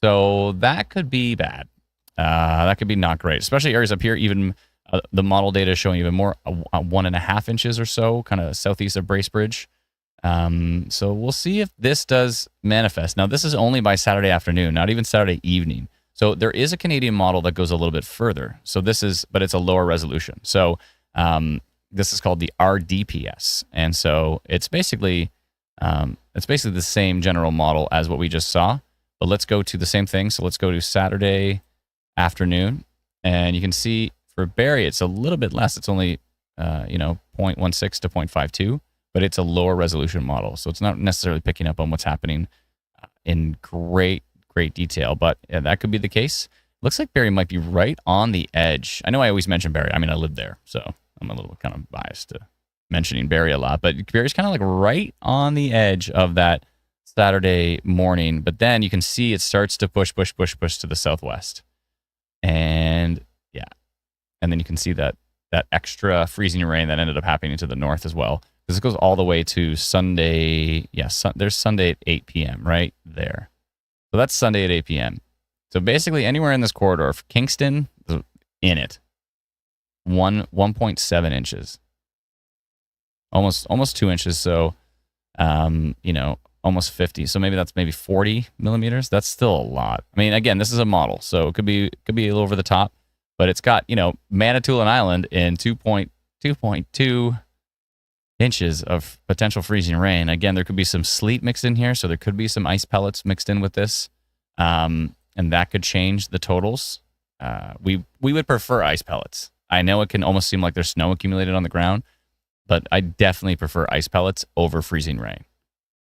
So that could be bad. That could be not great, especially areas up here. Even the model data is showing even more, 1.5 inches or so, kind of southeast of Bracebridge. So we'll see if this does manifest. Now, this is only by Saturday afternoon, not even Saturday evening. So there is a Canadian model that goes a little bit further. So but it's a lower resolution. So this is called the RDPS, and so it's basically the same general model as what we just saw. But let's go to the same thing. So let's go to Saturday afternoon, and you can see for Barrie it's a little bit less. It's only 0.16 to 0.52, but it's a lower resolution model, so it's not necessarily picking up on what's happening in great detail. But yeah, that could be the case. Looks like Barrie might be right on the edge. I know I always mention Barrie. I mean, I live there, so I'm a little kind of biased to mentioning Barrie a lot, but Barrie's kind of like right on the edge of that Saturday morning, but then you can see it starts to push to the southwest. And yeah, and then you can see that extra freezing rain that ended up happening to the north as well, because it goes all the way to Sunday. Yeah, there's Sunday at 8 p.m. right there. So that's Sunday at 8 p.m. So basically anywhere in this corridor, Kingston in it, 1.7 inches, almost 2 inches. So, almost 50. So maybe that's 40 millimeters. That's still a lot. I mean, again, this is a model, so it could be a little over the top, but it's got, Manitoulin Island in 2.2 inches of potential freezing rain. Again, there could be some sleet mixed in here, so there could be some ice pellets mixed in with this, and that could change the totals. We would prefer ice pellets. I know it can almost seem like there's snow accumulated on the ground, but I definitely prefer ice pellets over freezing rain.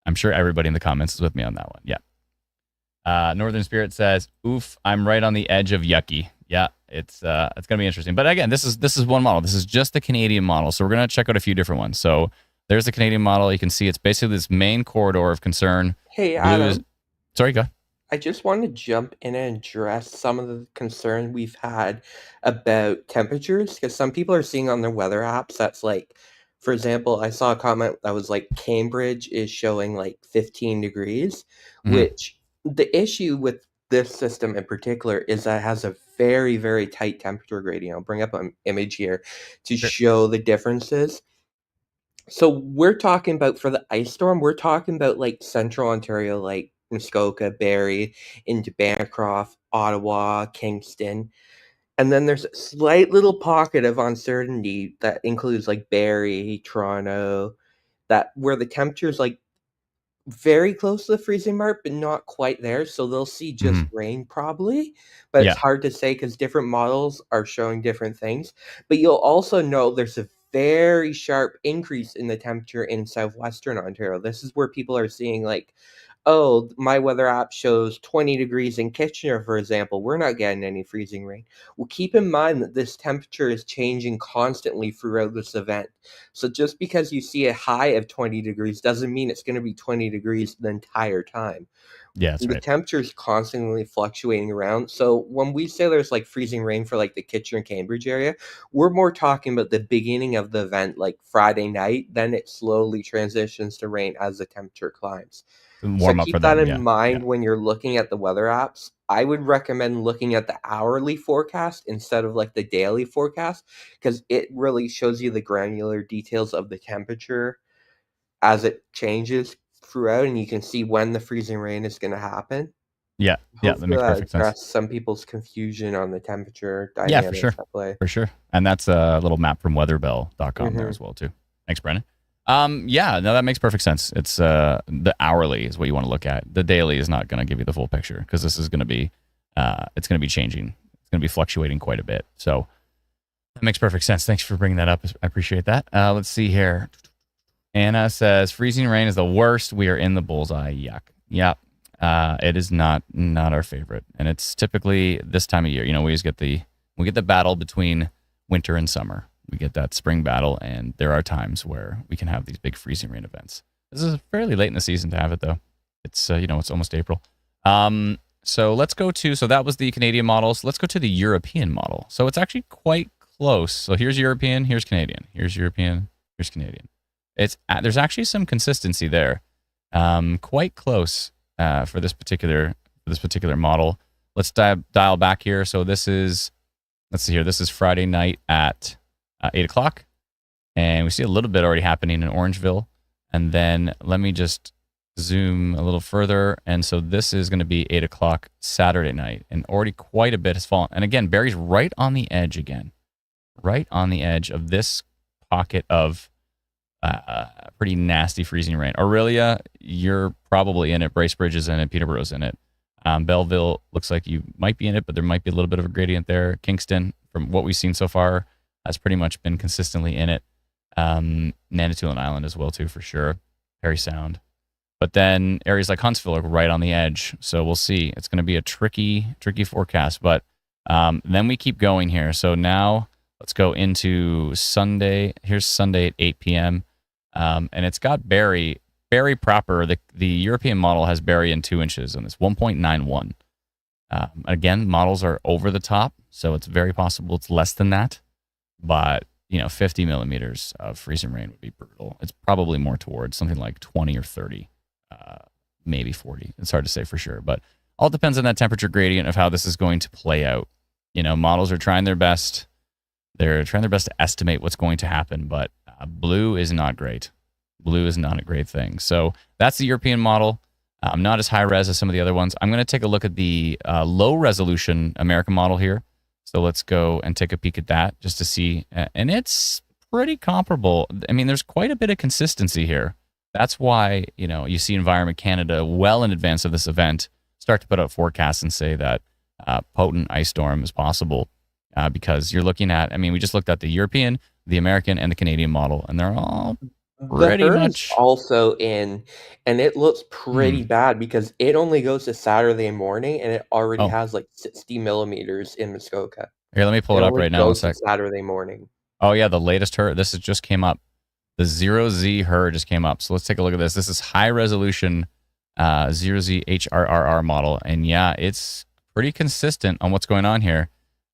I'm sure everybody in the comments is with me on that one. Yeah. Northern Spirit says, "Oof, I'm right on the edge of yucky." Yeah, it's gonna be interesting. But again, this is one model. This is just the Canadian model, so we're gonna check out a few different ones. So there's the Canadian model. You can see it's basically this main corridor of concern. Hey, Adam. Sorry, go. I just want to jump in and address some of the concern we've had about temperatures, because some people are seeing on their weather apps that's like, for example, I saw a comment that was like Cambridge is showing like 15 degrees, which the issue with this system in particular is that it has a very, very tight temperature gradient. I'll bring up an image here to show the differences. So we're talking about, for the ice storm, we're talking about like central Ontario, like Muskoka, Barrie, into Bancroft, Ottawa, Kingston. And then there's a slight little pocket of uncertainty that includes like Barrie, Toronto, that where the temperature is like very close to the freezing mark, but not quite there. So they'll see just rain probably, but it's hard to say because different models are showing different things. But you'll also know there's a very sharp increase in the temperature in southwestern Ontario. This is where people are seeing like, oh, my weather app shows 20 degrees in Kitchener, for example. We're not getting any freezing rain. Well, keep in mind that this temperature is changing constantly throughout this event. So just because you see a high of 20 degrees doesn't mean it's going to be 20 degrees the entire time. Yeah, that's the temperature is constantly fluctuating around. So when we say there's like freezing rain for like the Kitchener and Cambridge area, we're more talking about the beginning of the event, like Friday night. Then it slowly transitions to rain as the temperature climbs. So keep that in mind when you're looking at the weather apps. I would recommend looking at the hourly forecast instead of like the daily forecast, because it really shows you the granular details of the temperature as it changes throughout, and you can see when the freezing rain is going to happen. Yeah, that makes perfect sense. Some people's confusion on the temperature dynamics at play. For sure. And that's a little map from weatherbell.com there as well too. Thanks, Brennan. That makes perfect sense. It's the hourly is what you want to look at. The daily is not going to give you the full picture, because this is going to be it's going to be changing. It's going to be fluctuating quite a bit. So that makes perfect sense. Thanks for bringing that up. I appreciate that. Let's see here. Anna says freezing rain is the worst. We are in the bullseye. Yuck. Yeah. It is not our favorite, and it's typically this time of year. We always get the battle between winter and summer. We get that spring battle, and there are times where we can have these big freezing rain events. This is fairly late in the season to have it, though. It's it's almost April. So let's go to, so that was the Canadian model. So let's go to the European model. So it's actually quite close. So here's European, here's Canadian, here's European, here's Canadian. There's actually some consistency there. Quite close for this particular model. Let's dial back here. So let's see here. This is Friday night at 8 o'clock, and we see a little bit already happening in Orangeville. And then let me just zoom a little further. And so this is going to be 8 o'clock Saturday night, and already quite a bit has fallen. And again, Barrie's right on the edge again, right on the edge of this pocket of pretty nasty freezing rain. Aurelia, you're probably in it. Bracebridge is in it. Peterborough's in it. Belleville looks like you might be in it, but there might be a little bit of a gradient there. Kingston, from what we've seen so far, has pretty much been consistently in it. Manitoulin Island as well, too, for sure. Parry Sound. But then areas like Huntsville are right on the edge. So we'll see. It's going to be a tricky forecast. But then we keep going here. So now let's go into Sunday. Here's Sunday at 8 p.m. And it's got Barrie Barrie proper, the European model has Barrie in 2 inches, and it's 1.91. Again, models are over the top, so it's very possible it's less than that. But 50 millimeters of freezing rain would be brutal. It's probably more towards something like 20 or 30, maybe 40. It's hard to say for sure, but all depends on that temperature gradient of how this is going to play out. Models are trying their best. They're trying their best to estimate what's going to happen, but blue is not great. Blue is not a great thing. So that's the European model. Not as high res as some of the other ones. I'm going to take a look at the low resolution American model here. So let's go and take a peek at that just to see. And it's pretty comparable. I mean, there's quite a bit of consistency here. That's why, you see Environment Canada well in advance of this event start to put out forecasts and say that potent ice storm is possible because you're looking at, we just looked at the European, the American, and the Canadian model, and they're all pretty much also in, and it looks pretty bad because it only goes to Saturday morning, and it already has like 60 millimeters in Muskoka. Here, let me pull it up right now. Saturday morning. Oh yeah, the latest HER. This just came up. The 0Z HER just came up. So let's take a look at this. This is high resolution 0Z HRRR model, and yeah, it's pretty consistent on what's going on here.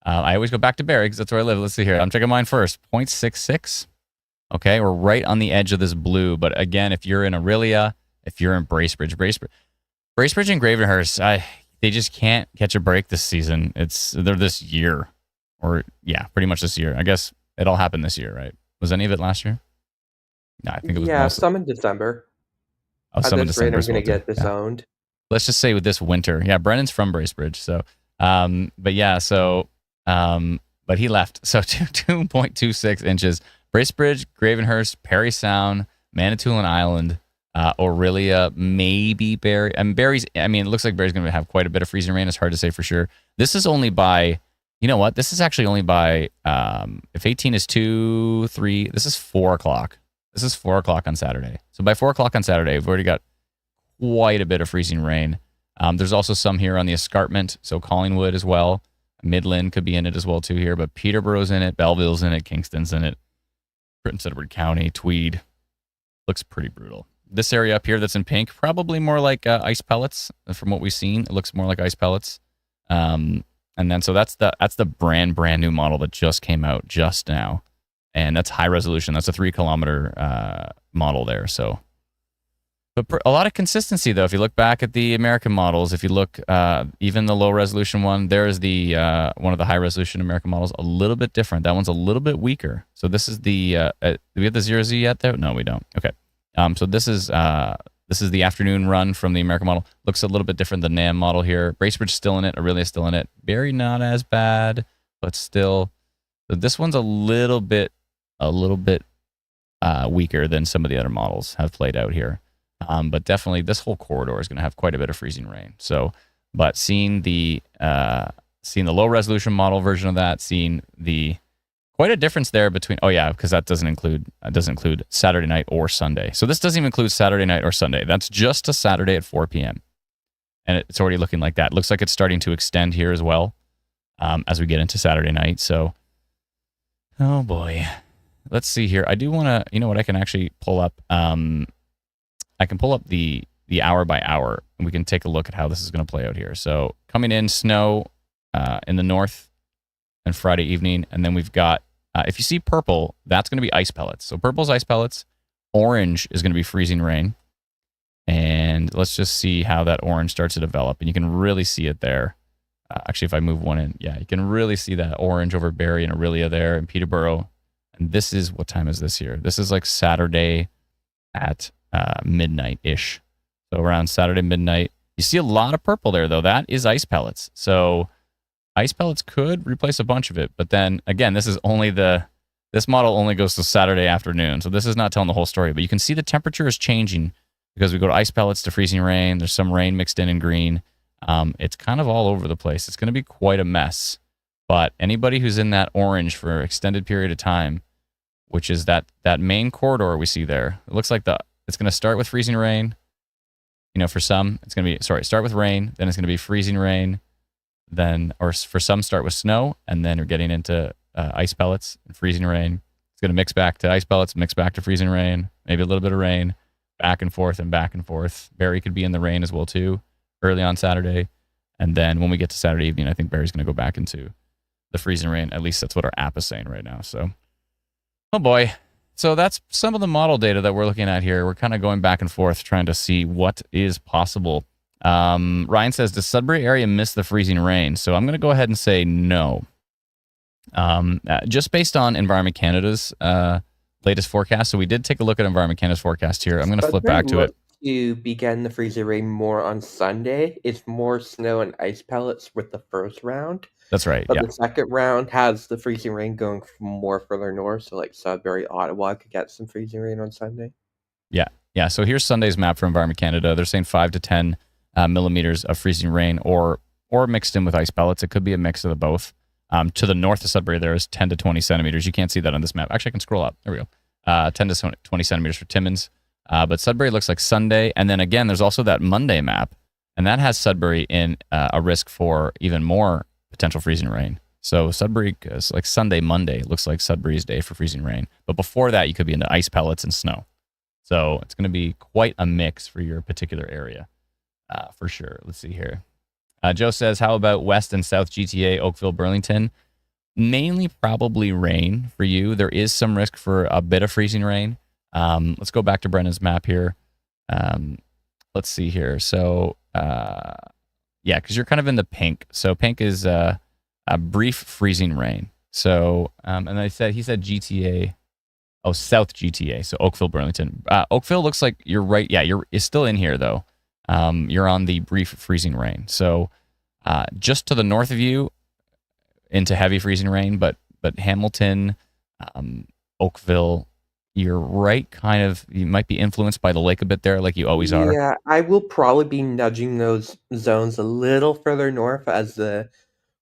I always go back to Barrie because that's where I live. Let's see here. I'm checking mine first. 0.66. Okay, we're right on the edge of this blue. But again, if you're in Orillia, if you're in Bracebridge and Gravenhurst, they just can't catch a break this season. They're this year, or yeah, pretty much this year. I guess it all happened this year, right? Was any of it last year? No, I think it was. Some in December. Oh, some in December. I'm going to get disowned. Let's just say with this winter. Yeah, Brennan's from Bracebridge, so but he left. So 2.26 inches. Bracebridge, Gravenhurst, Parry Sound, Manitoulin Island, Orillia, maybe Barrie. And Barrie's, it looks like Barrie's going to have quite a bit of freezing rain. It's hard to say for sure. This is only by, this is actually only by, if 18 is 2, 3, this is 4 o'clock. This is 4 o'clock on Saturday. So by 4 o'clock on Saturday, we've already got quite a bit of freezing rain. There's also some here on the escarpment, so Collingwood as well. Midland could be in it as well too here, but Peterborough's in it, Belleville's in it, Kingston's in it. Prince Edward County, Tweed. Looks pretty brutal. This area up here that's in pink, probably more like ice pellets from what we've seen. It looks more like ice pellets. And then so that's the brand new model that just came out just now. And that's high resolution. That's a 3 kilometer model there. So, but a lot of consistency though. If you look back at the American models, if you look even the low resolution one, there is the one of the high resolution American models, a little bit different. That one's a little bit weaker. So this is the do we have the 0Z yet there? No, we don't. Okay. So this is the afternoon run from the American model. Looks a little bit different than the NAM model here. Bracebridge still in it. Orillia still in it. Barrie not as bad, but still. So this one's a little bit weaker than some of the other models have played out here. But definitely this whole corridor is going to have quite a bit of freezing rain. So, but seeing the low resolution model version of that, seeing quite a difference there between, because that doesn't include Saturday night or Sunday. So this doesn't even include Saturday night or Sunday. That's just a Saturday at 4 p.m. And it's already looking like that. It looks like it's starting to extend here as well as we get into Saturday night. So, oh boy. Let's see here. I do want to, I can actually pull up, I can pull up the hour by hour, and we can take a look at how this is going to play out here. So coming in, snow in the north and Friday evening, and then we've got, if you see purple, that's going to be ice pellets. So purple's ice pellets. Orange is going to be freezing rain. And let's just see how that orange starts to develop. And you can really see it there. Actually, if I move one in, you can really see that orange over Barrie and Orillia there and Peterborough. And this is, what time is this here? This is like Saturday at midnight-ish. So around Saturday midnight. You see a lot of purple there, though. That is ice pellets. So ice pellets could replace a bunch of it. But then, again, this model only goes to Saturday afternoon. So this is not telling the whole story. But you can see the temperature is changing because we go to ice pellets to freezing rain. There's some rain mixed in green. It's kind of all over the place. It's going to be quite a mess. But anybody who's in that orange for an extended period of time, which is that main corridor we see there, it looks like it's going to start with freezing rain. For some, it's going to be, start with rain, then it's going to be freezing rain, or for some start with snow, and then we're getting into ice pellets and freezing rain. It's going to mix back to ice pellets, mix back to freezing rain, maybe a little bit of rain, back and forth and back and forth. Barrie could be in the rain as well too, early on Saturday. And then when we get to Saturday evening, I think Barrie's going to go back into the freezing rain. At least that's what our app is saying right now. So, oh boy. So that's some of the model data that we're looking at here. We're kind of going back and forth trying to see what is possible. Ryan says, does Sudbury area miss the freezing rain? So I'm going to go ahead and say no. Just based on Environment Canada's latest forecast. So we did take a look at Environment Canada's forecast here. I'm going to flip back to it. To begin the freezing rain more on Sunday, it's more snow and ice pellets with the first round. That's right. But yeah. the second round has the freezing rain going more further north, so like Sudbury, Ottawa could get some freezing rain on Sunday. Yeah. So here's Sunday's map for Environment Canada. They're saying 5 to 10 millimeters of freezing rain, or mixed in with ice pellets. It could be a mix of the both. To the north of Sudbury, there is 10 to 20 centimeters. You can't see that on this map. Actually, I can scroll up. There we go. 10 to 20 centimeters for Timmins. But Sudbury looks like Sunday. And then again, there's also that Monday map, and that has Sudbury in a risk for even more potential freezing rain. So Sudbury, like Sunday, Monday, looks like Sudbury's day for freezing rain. But before that, you could be in the ice pellets and snow. So it's going to be quite a mix for your particular area, for sure. Let's see here. Joe says, how about West and South GTA, Oakville, Burlington? Mainly probably rain for you. There is some risk for a bit of freezing rain. Let's go back to Brendan's map here. Let's see here. So, yeah, because you're kind of in the pink. So pink is a brief freezing rain. So, and he said GTA. Oh, South GTA. So Oakville, Burlington. Oakville looks like you're right. Yeah, it's still in here though. You're on the brief freezing rain. So just to the north of you into heavy freezing rain, but Hamilton, Oakville, you're right. Kind of, you might be influenced by the lake a bit there, like you always are. Yeah, I will probably be nudging those zones a little further north as the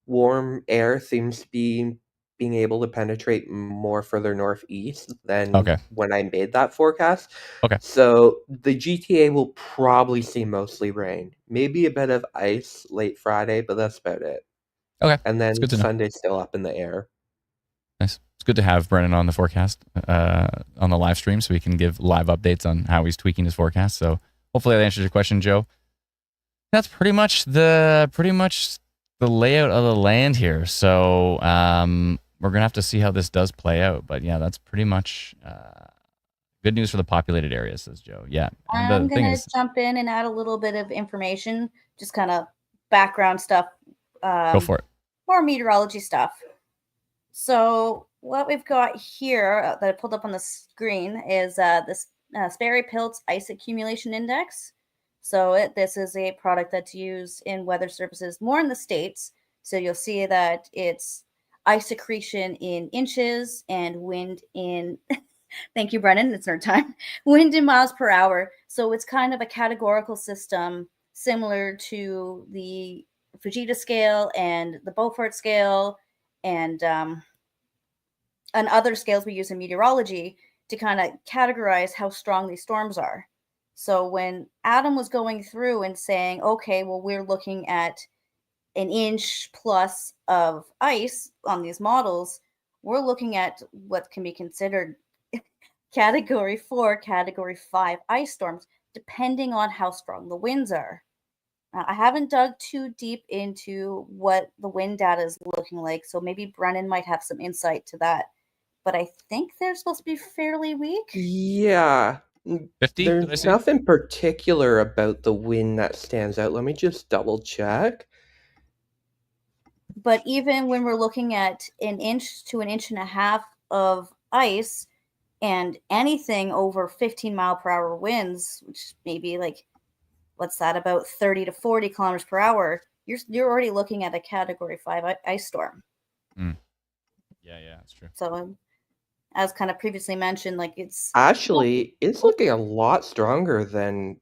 warm air seems to be being able to penetrate more further northeast than when I made that forecast. Okay. So the GTA will probably see mostly rain. Maybe a bit of ice late Friday, but that's about it. Okay. And then Sunday's still up in the air. Nice. It's good to have Brennan on the forecast, on the live stream, so we can give live updates on how he's tweaking his forecast. So hopefully that answers your question, Joe. That's pretty much the layout of the land here. So we're gonna have to see how this does play out. But yeah, that's pretty much good news for the populated areas, says Joe. Yeah. I'm gonna jump in and add a little bit of information, just kind of background stuff. Go for it. More meteorology stuff. So what we've got here that I pulled up on the screen is this Sperry-Pilz Ice Accumulation Index. So this is a product that's used in weather services more in the States. So you'll see that it's ice accretion in inches and wind in, thank you, Brennan, it's nerd time, wind in miles per hour. So it's kind of a categorical system similar to the Fujita scale and the Beaufort scale and other scales we use in meteorology to kind of categorize how strong these storms are. So when Adam was going through and saying, okay, well, we're looking at an inch plus of ice on these models, we're looking at what can be considered category 4, category 5 ice storms, depending on how strong the winds are. I haven't dug too deep into what the wind data is looking like, so maybe Brennan might have some insight to that. But I think they're supposed to be fairly weak. Yeah. 50? There's nothing particular about the wind that stands out. Let me just double check. But even when we're looking at an inch to an inch and a half of ice and anything over 15 mile per hour winds, which maybe like, what's that, about 30 to 40 kilometers per hour, you're already looking at a category 5 ice storm. Yeah, that's true. So as kind of previously mentioned, like it's looking a lot stronger than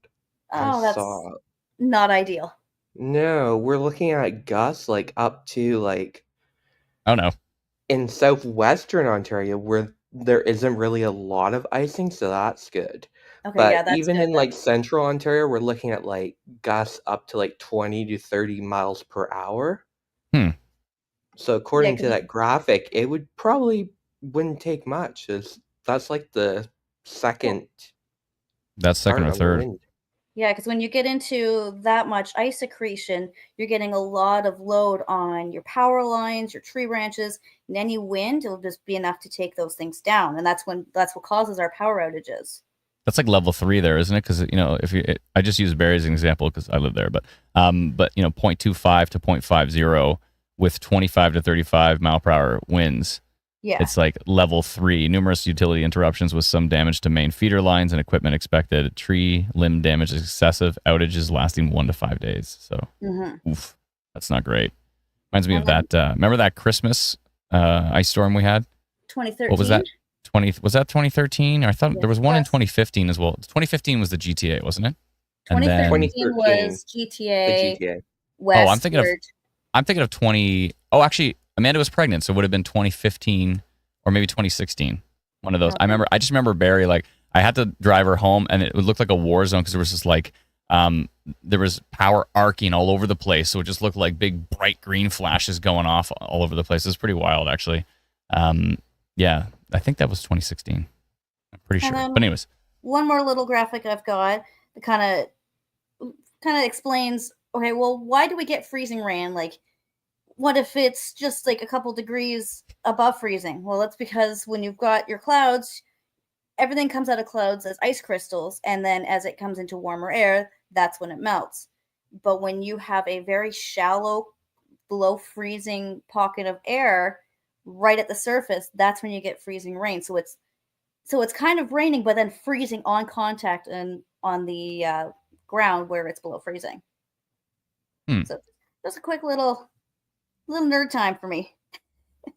I saw. Not ideal. No, we're looking at gusts like up to like, oh no, in southwestern Ontario where there isn't really a lot of icing, so that's good. Okay, but yeah, that's even good, in like central Ontario, we're looking at like gusts up to like 20 to 30 miles per hour. So according to that graphic, it wouldn't take much. That's like the second That's second hard or on the third. wind. Yeah, because when you get into that much ice accretion, you're getting a lot of load on your power lines, your tree branches, and any wind, it'll just be enough to take those things down. And that's what causes our power outages. That's like level 3 there, isn't it? Because if I just use Barrie as an example because I live there, but 0.25 to 0.50 with 25 to 35 mile per hour winds. Yeah. It's like level 3. Numerous utility interruptions with some damage to main feeder lines and equipment expected. Tree limb damage is excessive. Outages lasting 1 to 5 days. So, oof, that's not great. Reminds me of that. Remember that Christmas ice storm we had? 2013. What was that? Was that 2013? I thought there was one in yes. 2015 as well. 2015 was the GTA, wasn't it? 2013 was GTA. The GTA. Westward. I'm thinking of 20. Oh, actually, Amanda was pregnant, so it would have been 2015 or maybe 2016. One of those. Okay. I just remember Barrie, like, I had to drive her home, and it looked like a war zone because there was just like, there was power arcing all over the place, so it just looked like big bright green flashes going off all over the place. It was pretty wild, actually. Yeah, I think that was 2016. I'm pretty sure. But anyways, one more little graphic I've got that kind of explains. Okay, well, why do we get freezing rain? Like, what if it's just like a couple degrees above freezing? Well, that's because when you've got your clouds, everything comes out of clouds as ice crystals, and then as it comes into warmer air, that's when it melts. But when you have a very shallow, below freezing pocket of air right at the surface, that's when you get freezing rain. So it's kind of raining, but then freezing on contact and on the ground where it's below freezing. So just a quick little nerd time for me.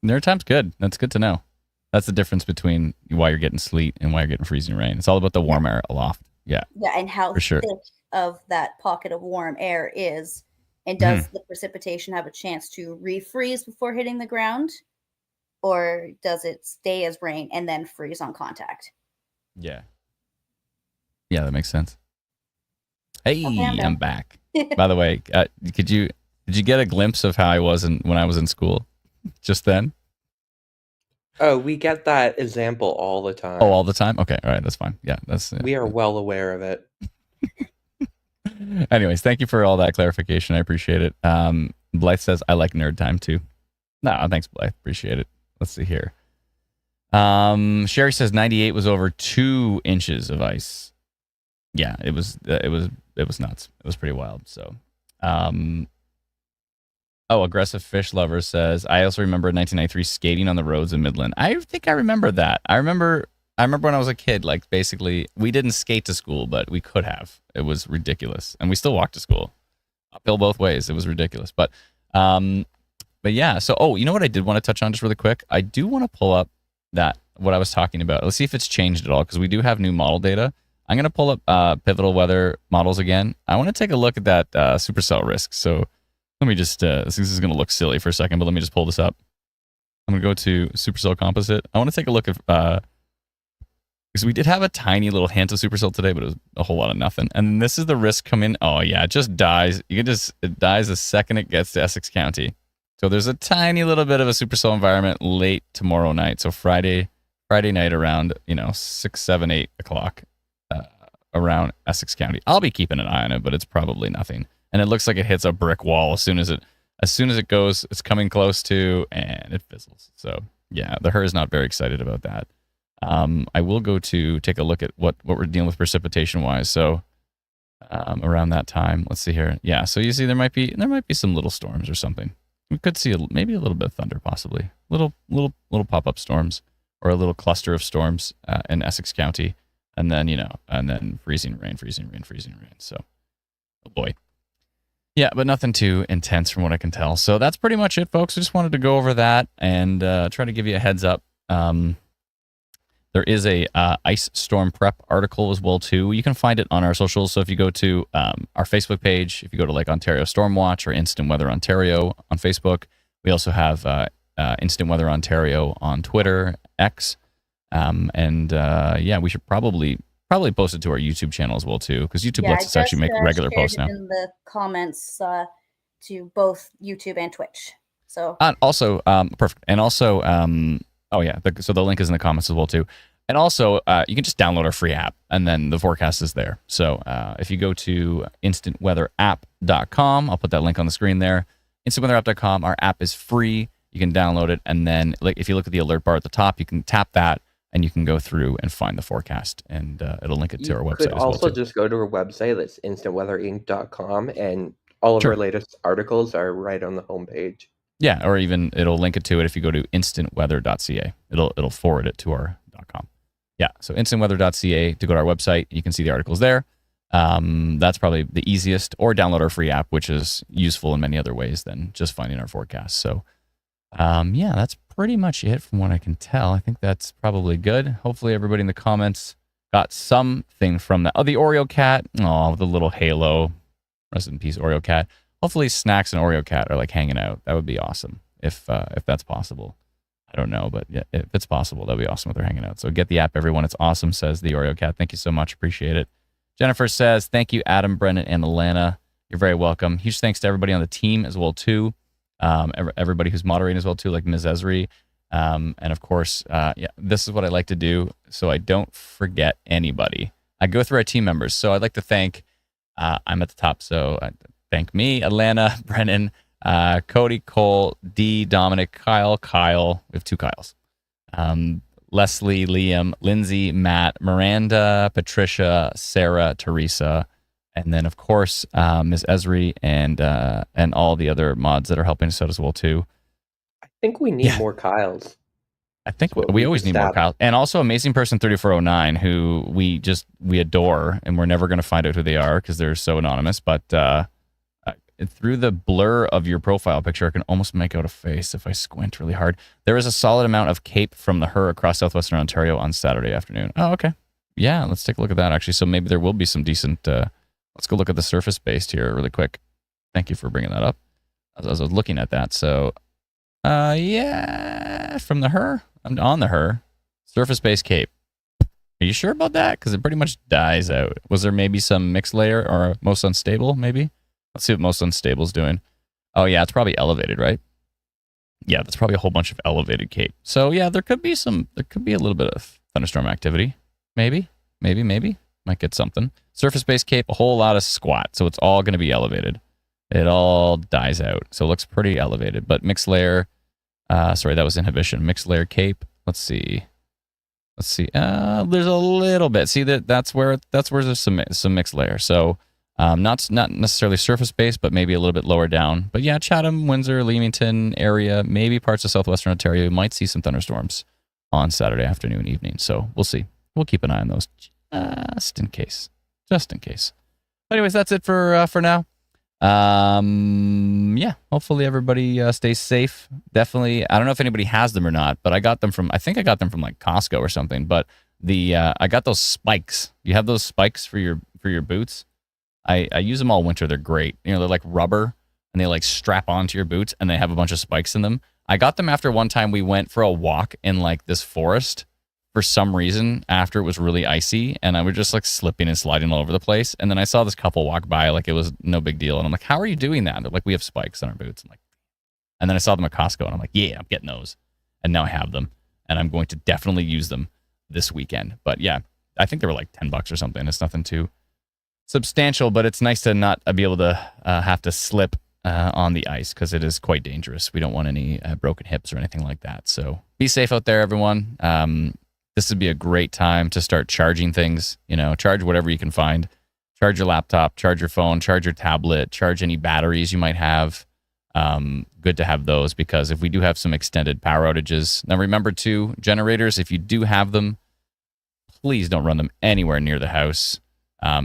Nerd time's good. That's good to know. That's the difference between why you're getting sleet and why you're getting freezing rain. It's all about the warm air aloft. Yeah. Yeah, and how thick of that pocket of warm air is. And does the precipitation have a chance to refreeze before hitting the ground? Or does it stay as rain and then freeze on contact? Yeah. Yeah, that makes sense. Hey, okay, I'm back. By the way, did you get a glimpse of how I was when I was in school just then? Oh, we get that example all the time. Oh, all the time? Okay, all right, that's fine. Yeah, we are well aware of it. Anyways, thank you for all that clarification. I appreciate it. Blythe says, I like nerd time too. No, thanks, Blythe. Appreciate it. Let's see here. Sherry says 98 was over 2 inches of ice. Yeah, it was nuts. It was pretty wild. So, Aggressive Fish Lover says, I also remember 1993 skating on the roads in Midland. I think I remember that. I remember when I was a kid, like, basically, we didn't skate to school, but we could have. It was ridiculous. And we still walked to school. Uphill both ways. It was ridiculous. But yeah, so, you know what I did want to touch on just really quick? I do want to pull up what I was talking about. Let's see if it's changed at all, because we do have new model data. I'm going to pull up pivotal weather models again. I want to take a look at that supercell risk. So let me just, this is going to look silly for a second, but let me just pull this up. I'm going to go to supercell composite. I want to take a look at, because we did have a tiny little hint of supercell today, but it was a whole lot of nothing. And this is the risk coming. Oh yeah, it just dies. It dies the second it gets to Essex County. So there's a tiny little bit of a supercell environment late tomorrow night. So Friday night around, 6, 7, 8 o'clock around Essex County. I'll be keeping an eye on it, but it's probably nothing. And it looks like it hits a brick wall as soon as it goes, it's coming close to, and it fizzles. So yeah, the HER is not very excited about that. I will go to take a look at what we're dealing with precipitation wise. So around that time, let's see here. Yeah, so you see there might be some little storms or something. We could see maybe a little bit of thunder, possibly little pop-up storms or a little cluster of storms in Essex County, and then freezing rain. So, oh boy. Yeah, but nothing too intense from what I can tell. So that's pretty much it, folks. I just wanted to go over that and try to give you a heads up. There is a ice storm prep article as well too. You can find it on our socials. So if you go to our Facebook page, if you go to like Ontario Storm Watch or Instant Weather Ontario on Facebook, we also have Instant Weather Ontario on Twitter, X, we should probably post it to our YouTube channel as well too, because YouTube lets us actually make regular posts now. In the comments to both YouTube and Twitch. So and also perfect, and also so the link is in the comments as well too. And also, you can just download our free app, and then the forecast is there. So if you go to instantweatherapp.com, I'll put that link on the screen there. Instantweatherapp.com, our app is free. You can download it, and then if you look at the alert bar at the top, you can tap that, and you can go through and find the forecast, and it'll link it to our website as well. You could also too. just go to our website, that's instantweatherinc.com, and all of our latest articles are right on the homepage. Yeah, or even it'll link it to it if you go to instantweather.ca. It'll forward it to our .com. Yeah, so instantweather.ca to go to our website. You can see the articles there. That's probably the easiest, or download our free app, which is useful in many other ways than just finding our forecast. So, yeah, that's pretty much it from what I can tell. I think that's probably good. Hopefully everybody in the comments got something from that. Oh, the Oreo cat. Oh, the little halo. Rest in peace, Oreo cat. Hopefully Snacks and Oreo cat are like hanging out. That would be awesome if that's possible. I don't know, but yeah, if it's possible, that'd be awesome if they're hanging out. So get the app, everyone. It's awesome, says the Oreo cat. Thank you so much. Appreciate it. Jennifer says, thank you, Adam, Brennan, and Alana. You're very welcome. Huge thanks to everybody on the team as well, too. Everybody who's moderating as well, too, like Ms. Esri. And, of course, yeah, this is what I like to do so I don't forget anybody. I go through our team members. So I'd like to thank, I'm at the top, so thank me, Alana, Brennan, Cody, Cole, D, Dominic, Kyle. We have 2 Kyles. Leslie, Liam, Lindsay, Matt, Miranda, Patricia, Sarah, Teresa, and then of course Ms. Esri and all the other mods that are helping us out as well too. I think we need more Kyles. I think we always need more Kyles, and also Amazing Person 3409, who we adore, and we're never going to find out who they are because they're so anonymous, but. Through the blur of your profile picture, I can almost make out a face if I squint really hard. There is a solid amount of cape from the Her across southwestern Ontario on Saturday afternoon. Oh, okay. Yeah, let's take a look at that, actually. So maybe there will be some decent... let's go look at the surface-based here really quick. Thank you for bringing that up. As I was looking at that. So, yeah, from the Her. I'm on the Her. Surface-based cape. Are you sure about that? Because it pretty much dies out. Was there maybe some mixed layer or most unstable, maybe? Let's see what most unstable is doing. Oh, yeah, it's probably elevated, right? Yeah, that's probably a whole bunch of elevated cape. So, yeah, there could be a little bit of thunderstorm activity. Maybe. Might get something. Surface-based cape, a whole lot of squat. So it's all going to be elevated. It all dies out. So it looks pretty elevated. But mixed layer, sorry, that was inhibition. Mixed layer cape. Let's see. There's a little bit. See, that's where there's some mixed layer. So, not necessarily surface based, but maybe a little bit lower down. But yeah, Chatham, Windsor, Leamington area, maybe parts of southwestern Ontario, you might see some thunderstorms on Saturday afternoon, evening. So we'll see. We'll keep an eye on those just in case. Anyways, that's it for now. Yeah, hopefully everybody stays safe. Definitely, I don't know if anybody has them or not, but I got them from like Costco or something. But I got those spikes. You have those spikes for your boots. I use them all winter. They're great. You know, they're like rubber, and they like strap onto your boots, and they have a bunch of spikes in them. I got them after one time we went for a walk in like this forest for some reason after it was really icy, and I was just like slipping and sliding all over the place. And then I saw this couple walk by like it was no big deal, and I'm like, how are you doing that? And they're like, we have spikes on our boots. I'm like, and then I saw them at Costco, and I'm like, yeah, I'm getting those. And now I have them, and I'm going to definitely use them this weekend. But yeah, I think they were like $10 or something. It's nothing too substantial, but it's nice to not be able to have to slip on the ice because it is quite dangerous. We don't want any broken hips or anything like that. So be safe out there, everyone. This would be a great time to start charging things. You know, charge whatever you can find. Charge your laptop, charge your phone, charge your tablet, charge any batteries you might have. Good to have those because if we do have some extended power outages. Now remember too, generators, if you do have them, please don't run them anywhere near the house.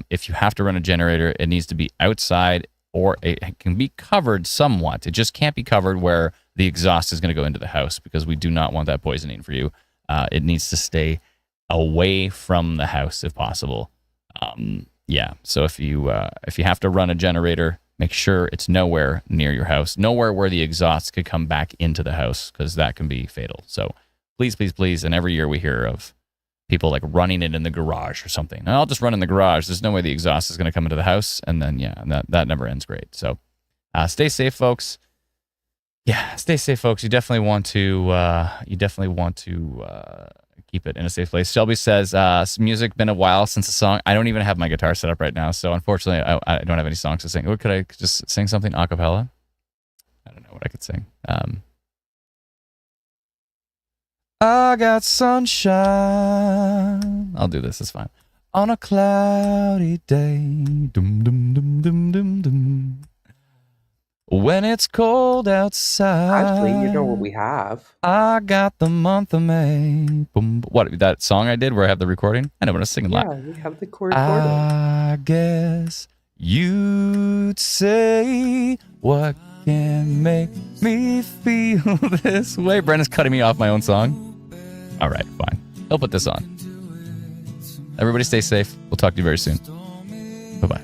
If you have to run a generator, it needs to be outside or it can be covered somewhat. It just can't be covered where the exhaust is going to go into the house because we do not want that poisoning for you. It needs to stay away from the house if possible. Yeah, so if you have to run a generator, make sure it's nowhere near your house, nowhere where the exhaust could come back into the house because that can be fatal. So please, and every year we hear of people like running it in the garage or something. And I'll just run in the garage. There's no way the exhaust is going to come into the house. And then, yeah, that never ends great. So stay safe, folks. Yeah, stay safe, folks. You definitely want to keep it in a safe place. Shelby says, music been a while since a song. I don't even have my guitar set up right now, so unfortunately, I don't have any songs to sing. Or could I just sing something a cappella? I don't know what I could sing. I got sunshine. I'll do this. It's fine. On a cloudy day. Dum, dum, dum, dum, dum, dum. When it's cold outside. Actually, you know what we have? I got the month of May. Boom. What, that song I did where I have the recording? I know, but I was singing Yeah, live. we have the recording. I guess you'd say, what can make me feel this way? Brendan's cutting me off my own song. All right, fine. He'll put this on. Everybody stay safe. We'll talk to you very soon. Bye-bye.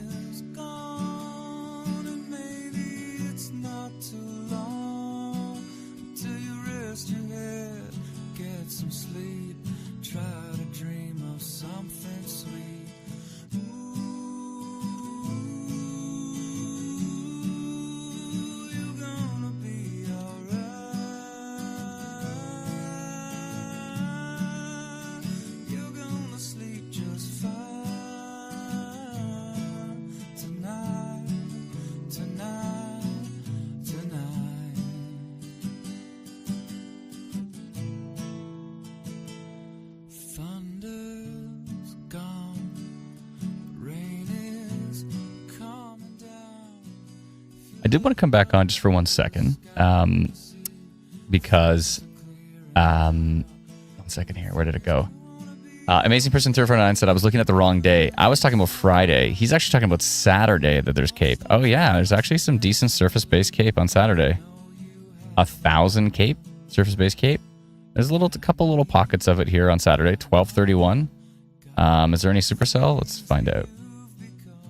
I did want to come back on just for 1 second, because, 1 second here, where did it go? Amazing Person 349 said I was looking at the wrong day. I was talking about Friday. He's actually talking about Saturday that there's Cape. Oh yeah, there's actually some decent surface-based Cape on Saturday. 1,000 Cape, surface-based Cape. There's a couple little pockets of it here on Saturday, 1231. Is there any supercell? Let's find out.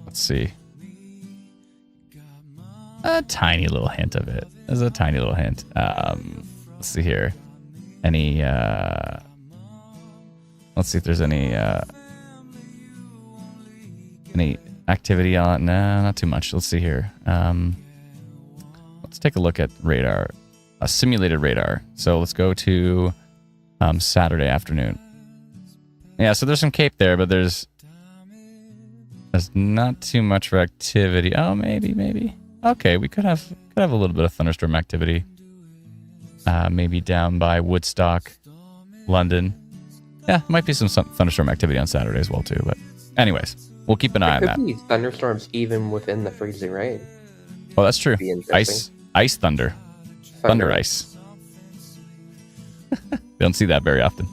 Let's see. A tiny little hint of it. There's a tiny little hint. Let's see here. Let's see if there's any activity on. Nah, not too much. Let's see here. Let's take a look at radar, a simulated radar. So let's go to Saturday afternoon. Yeah, so there's some Cape there, but there's not too much for activity. Oh, maybe. Okay, we could have a little bit of thunderstorm activity. Maybe down by Woodstock, London. Yeah, might be some thunderstorm activity on Saturday as well too. But anyways, we'll keep an eye on that. Could be thunderstorms even within the freezing rain. Oh, that's true. Ice thunder, thunder ice. Don't see that very often.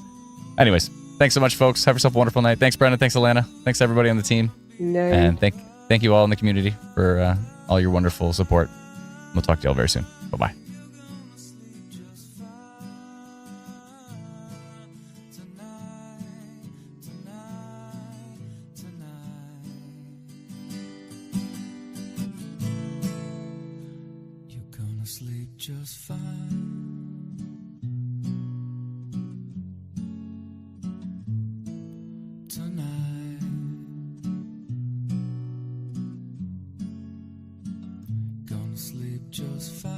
Anyways, thanks so much, folks. Have yourself a wonderful night. Thanks, Brandon. Thanks, Alana. Thanks everybody on the team. No. And thank you all in the community for all your wonderful support. We'll talk to you all very soon. Bye-bye. You're gonna sleep just fine. Tonight, gonna sleep just fine.